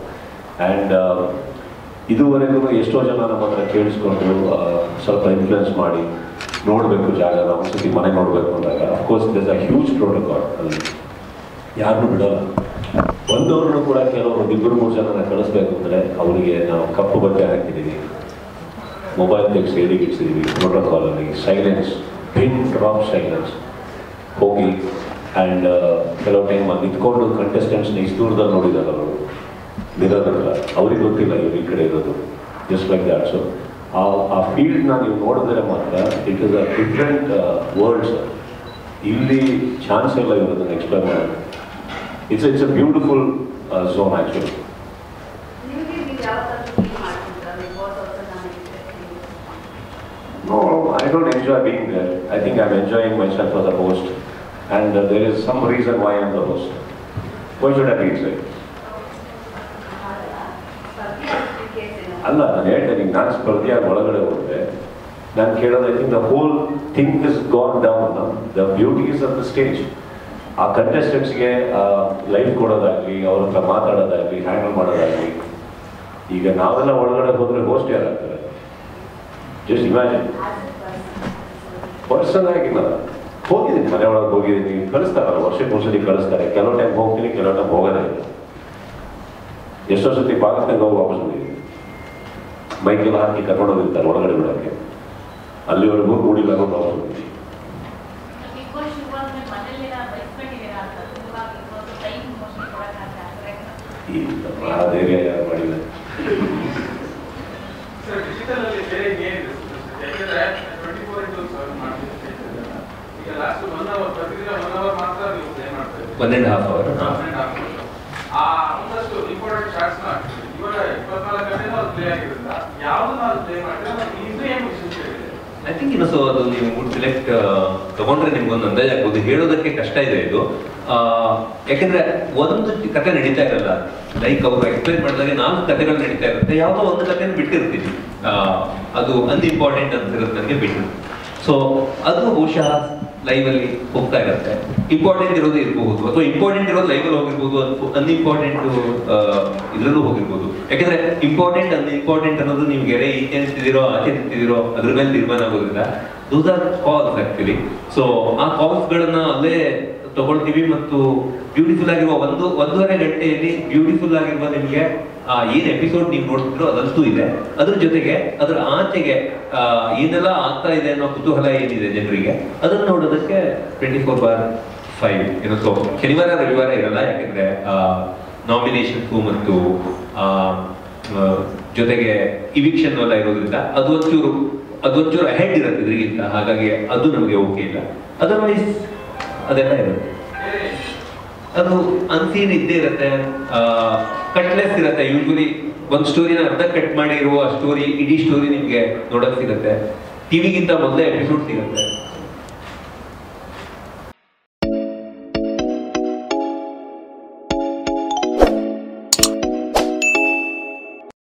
ಆ್ಯಂಡ್ ಇದುವರೆಗೂ ಎಷ್ಟೋ ಜನ ನಮ್ಮ ಹತ್ರ ಕೇಳಿಸ್ಕೊಂಡು ಸ್ವಲ್ಪ ಇನ್ಫ್ಲುಯೆನ್ಸ್ ಮಾಡಿ ನೋಡಬೇಕು ಜಾಗನ ಒಂದ್ಸತಿ ಮನೆ ನೋಡಬೇಕು ಅಂದಾಗ of course this a huge protocol. ಅಲ್ಲಿ ಯಾರನ್ನೂ ಬಿಡೋಲ್ಲ. ಬಂದವ್ರನ್ನೂ ಕೂಡ ಕೆಲವರು 2-3 ಜನನ ಕಳಿಸ್ಬೇಕು ಅಂದರೆ ಅವರಿಗೆ ನಾವು ಕಪ್ಪು ಬಟ್ಟೆ ಹಾಕಿದ್ದೀವಿ, ಮೊಬೈಲ್ ತೆಗೆಸಿ ಸೈಡಿಗೆ ಇಡ್ಸಿದ್ದೀವಿ. ಪ್ರೋಟೋಕಾಲಲ್ಲಿ ಸೈಲೆನ್ಸ್, ಪಿನ್ ಡ್ರಾಪ್ ಸೈಲೆನ್ಸ್ ಹೋಗಿ. ಆ್ಯಂಡ್ ಕೆಲವು ಟೈಮ್ ಅಲ್ಲಿ ನಿಂತ್ಕೊಂಡು ಕಂಟೆಸ್ಟೆಂಟ್ಸ್ನ ಇಷ್ಟು ದೂರದಲ್ಲಿ ನೋಡಿದ್ದಾರೆ ಅವರು ಇರೋದಿಲ್ಲ, ಅವ್ರಿಗೆ ಗೊತ್ತಿಲ್ಲ ಇವ್ರು ಈ ಕಡೆ ಇರೋದು, ಜಸ್ಟ್ ಲೈಕ್ ದ್ಯಾಟ್. ಸೊ ಆ ಫೀಲ್ಡ್ನ ನೀವು ನೋಡಿದ್ರೆ ಮಾತ್ರ it is a different worlds. ಇಲ್ಲಿ ಚಾನ್ಸ್ ಇಲ್ಲ ಇರೋದನ್ನು ಎಕ್ಸ್ಪ್ಲೈನ್ ಮಾಡೋದು. It's a beautiful zone actually. No, I don't enjoy being there. I think I'm enjoying myself as a host, and there is some reason why I'm the host. Why should I be inside? ಅಲ್ಲ, ನಾನು ಹೇಳ್ತೇನೆ, ನಾನು ಸ್ಪರ್ಧೆಯಾಗಿ ಒಳಗಡೆ ಹೋದರೆ ನಾನು ಕೇಳೋದು, I think the whole thing is gone down. The beauties of the stage. ಆ ಕಂಟೆಸ್ಟೆಂಟ್ಸ್ಗೆ life ಕೊಡೋದಾಗಲಿ, ಅವ್ರ ಹತ್ರ ಮಾತಾಡೋದಾಗಲಿ, ಹ್ಯಾಂಡಲ್ ಮಾಡೋದಾಗಲಿ. ಈಗ ನಾವೆಲ್ಲ ಒಳಗಡೆ ಹೋದರೆ ಹೋಸ್ಟ್ ಯಾರಾಗ್ತಾರೆ? Just imagine. ಪರ್ಸನ್ ಆಗಿ ನಾನು ಹೋಗಿದ್ದೀನಿ, ಮನೆ ಒಳಗೆ ಹೋಗಿದ್ದೀನಿ, ಕಳಿಸ್ತಾರಲ್ಲ, ವರ್ಷಕ್ಕೆ ಒಂದ್ಸತಿ ಕಳಿಸ್ತಾರೆ. ಕೆಲವು ಟೈಮ್ ಹೋಗ್ತೀನಿ, ಕೆಲವು ಟೈಮ್ ಹೋಗೋದೇ ಇಲ್ಲ. ಎಷ್ಟೋ ಸತಿ ಪಾಕಿಸ್ತಾನ ಹೋಗಿ ವಾಪಸ್ ಬಂದಿದ್ದೀನಿ. ಬೈಕೆಲ್ಲ ಹಾಕಿ ಕರ್ಕೊಂಡೋಗಿರ್ತಾರೆ ಒಳಗಡೆ ಬಿಡೋಕ್ಕೆ. ಅಲ್ಲಿವರೆಗೂ ಕೂಡಿಲ್ಲ ಅನ್ನೋದು ವಾಪಸ್ ಬಂದಿದ್ದೀನಿ. ಆ ಧೈರ್ಯ ಯಾರು ಮಾಡಿಲ್ಲ. One and a half hour. I think ಇನ್ನು ಸೊ ಅದು ನೀವು ವುಡ್ ಸೆಲೆಕ್ಟ್ ತಗೊಂಡ್ರೆ ನಿಮ್ಗೊಂದು ಅಂದಾಜು ಆಗ್ಬೋದು. ಹೇಳೋದಕ್ಕೆ ಕಷ್ಟ ಇದೆ ಇದು, ಯಾಕೆಂದ್ರೆ ಒಂದು ಕತೆ ನಡೀತಾ ಇರಲ್ಲ. ಲೈಕ್ ಅವರು ಎಕ್ಸ್ಪ್ಲೈನ್ ಮಾಡಿದಾಗ 4 ಕಥೆಗಳು ನಡೀತಾ ಇರುತ್ತೆ, ಯಾವುದೋ ಒಂದು ಕಥೆನ ಬಿಟ್ಟಿರ್ತೀವಿ. ಅದು ಅನ್ಇಂಪಾರ್ಟೆಂಟ್ ಅನ್ಸಿರುತ್ತೆ ನನಗೆ ಬಿಟ್ಟು. ಸೊ ಅದು ಬಹುಶಃ ಲೈವಲ್ಲಿ ಹೋಗ್ತಾ ಇರುತ್ತೆ. ಇಂಪಾರ್ಟೆಂಟ್ ಇರೋದು ಇರಬಹುದು, ಅಥವಾ ಇಂಪಾರ್ಟೆಂಟ್ ಇರೋದು ಲೈವಲ್ಲಿ ಹೋಗಿರ್ಬೋದು, ಅನ್ಇಂಪಾರ್ಟೆಂಟ್ ಇದರಲ್ಲೂ ಹೋಗಿರ್ಬೋದು. ಯಾಕೆಂದ್ರೆ ಇಂಪಾರ್ಟೆಂಟ್ ಅನ್ಇಂಪಾರ್ಟೆಂಟ್ ಅನ್ನೋದು ನಿಮ್ಗೆ ಈಚೆ ನಿಂತಿದ್ದೀರೋ ಆಚೆ ನಿಂತಿದ್ದೀರೋ ಅದ್ರ ಮೇಲೆ ತೀರ್ಮಾನ ಆಗೋದಿಲ್ಲ. Those are calls actually. So ಆ ಕಾಲ್ಸ್ಗಳನ್ನ ಅಲ್ಲೇ ತಗೊಳ್ತೀವಿ. ಮತ್ತು ಬ್ಯೂಟಿಫುಲ್ ಆಗಿರುವ ಒಂದೂವರೆ ಗಂಟೆಯಲ್ಲಿ ಬ್ಯೂಟಿಫುಲ್ ಆಗಿರುವ ನಿಮಗೆ ಏನ್ ಎಪಿಸೋಡ್ ನೀವು ನೋಡ್ತಿದ್ರು ಅದಂತೂ ಇದೆ. ಅದ್ರ ಜೊತೆಗೆ ಅದ್ರ ಆಚೆಗೆ ಏನೆಲ್ಲ ಆಗ್ತಾ ಇದೆ ಅನ್ನೋ ಕುತೂಹಲ ಏನಿದೆ ಜನರಿಗೆ, ಅದನ್ನ ನೋಡೋದಕ್ಕೆ 24/5 ಏನೋ. ಸೊ ಶನಿವಾರ ರವಿವಾರ ಇರಲ್ಲ, ಯಾಕೆಂದ್ರೆ ನಾಮಿನೇಷನ್ಸು ಮತ್ತು ಜೊತೆಗೆ ಇವಿಕ್ಷನ್ ಎಲ್ಲ ಇರೋದ್ರಿಂದ ಅದೊಂಚೂರು ಅಹೆಡ್ ಇರುತ್ತೆ ಇದ್ರಿಗಿಂತ. ಹಾಗಾಗಿ ಅದು ನಮಗೆ ಓಕೆ ಇಲ್ಲ. ಅದರ್ವೈಸ್ ಅದೆಲ್ಲ ಇರುತ್ತೆ. ಅದು ಅನ್ಸೀನ್ ಇದ್ದೇ ಇರುತ್ತೆ, ಕಟ್ಲೆಸ್ ಇರುತ್ತೆ. ಯೂಶ್ವಲಿ ಒಂದು ಸ್ಟೋರಿನ ಅರ್ಧ ಕಟ್ ಮಾಡಿ ಇರುವ ಸ್ಟೋರಿ, ಇಡೀ ಸ್ಟೋರಿ ನಿಮ್ಗೆ ನೋಡಕ್ ಸಿಗುತ್ತೆ. ಟಿವಿಗಿಂತ ಮೊದಲೇ ಎಪಿಸೋಡ್ ಸಿಗುತ್ತೆ.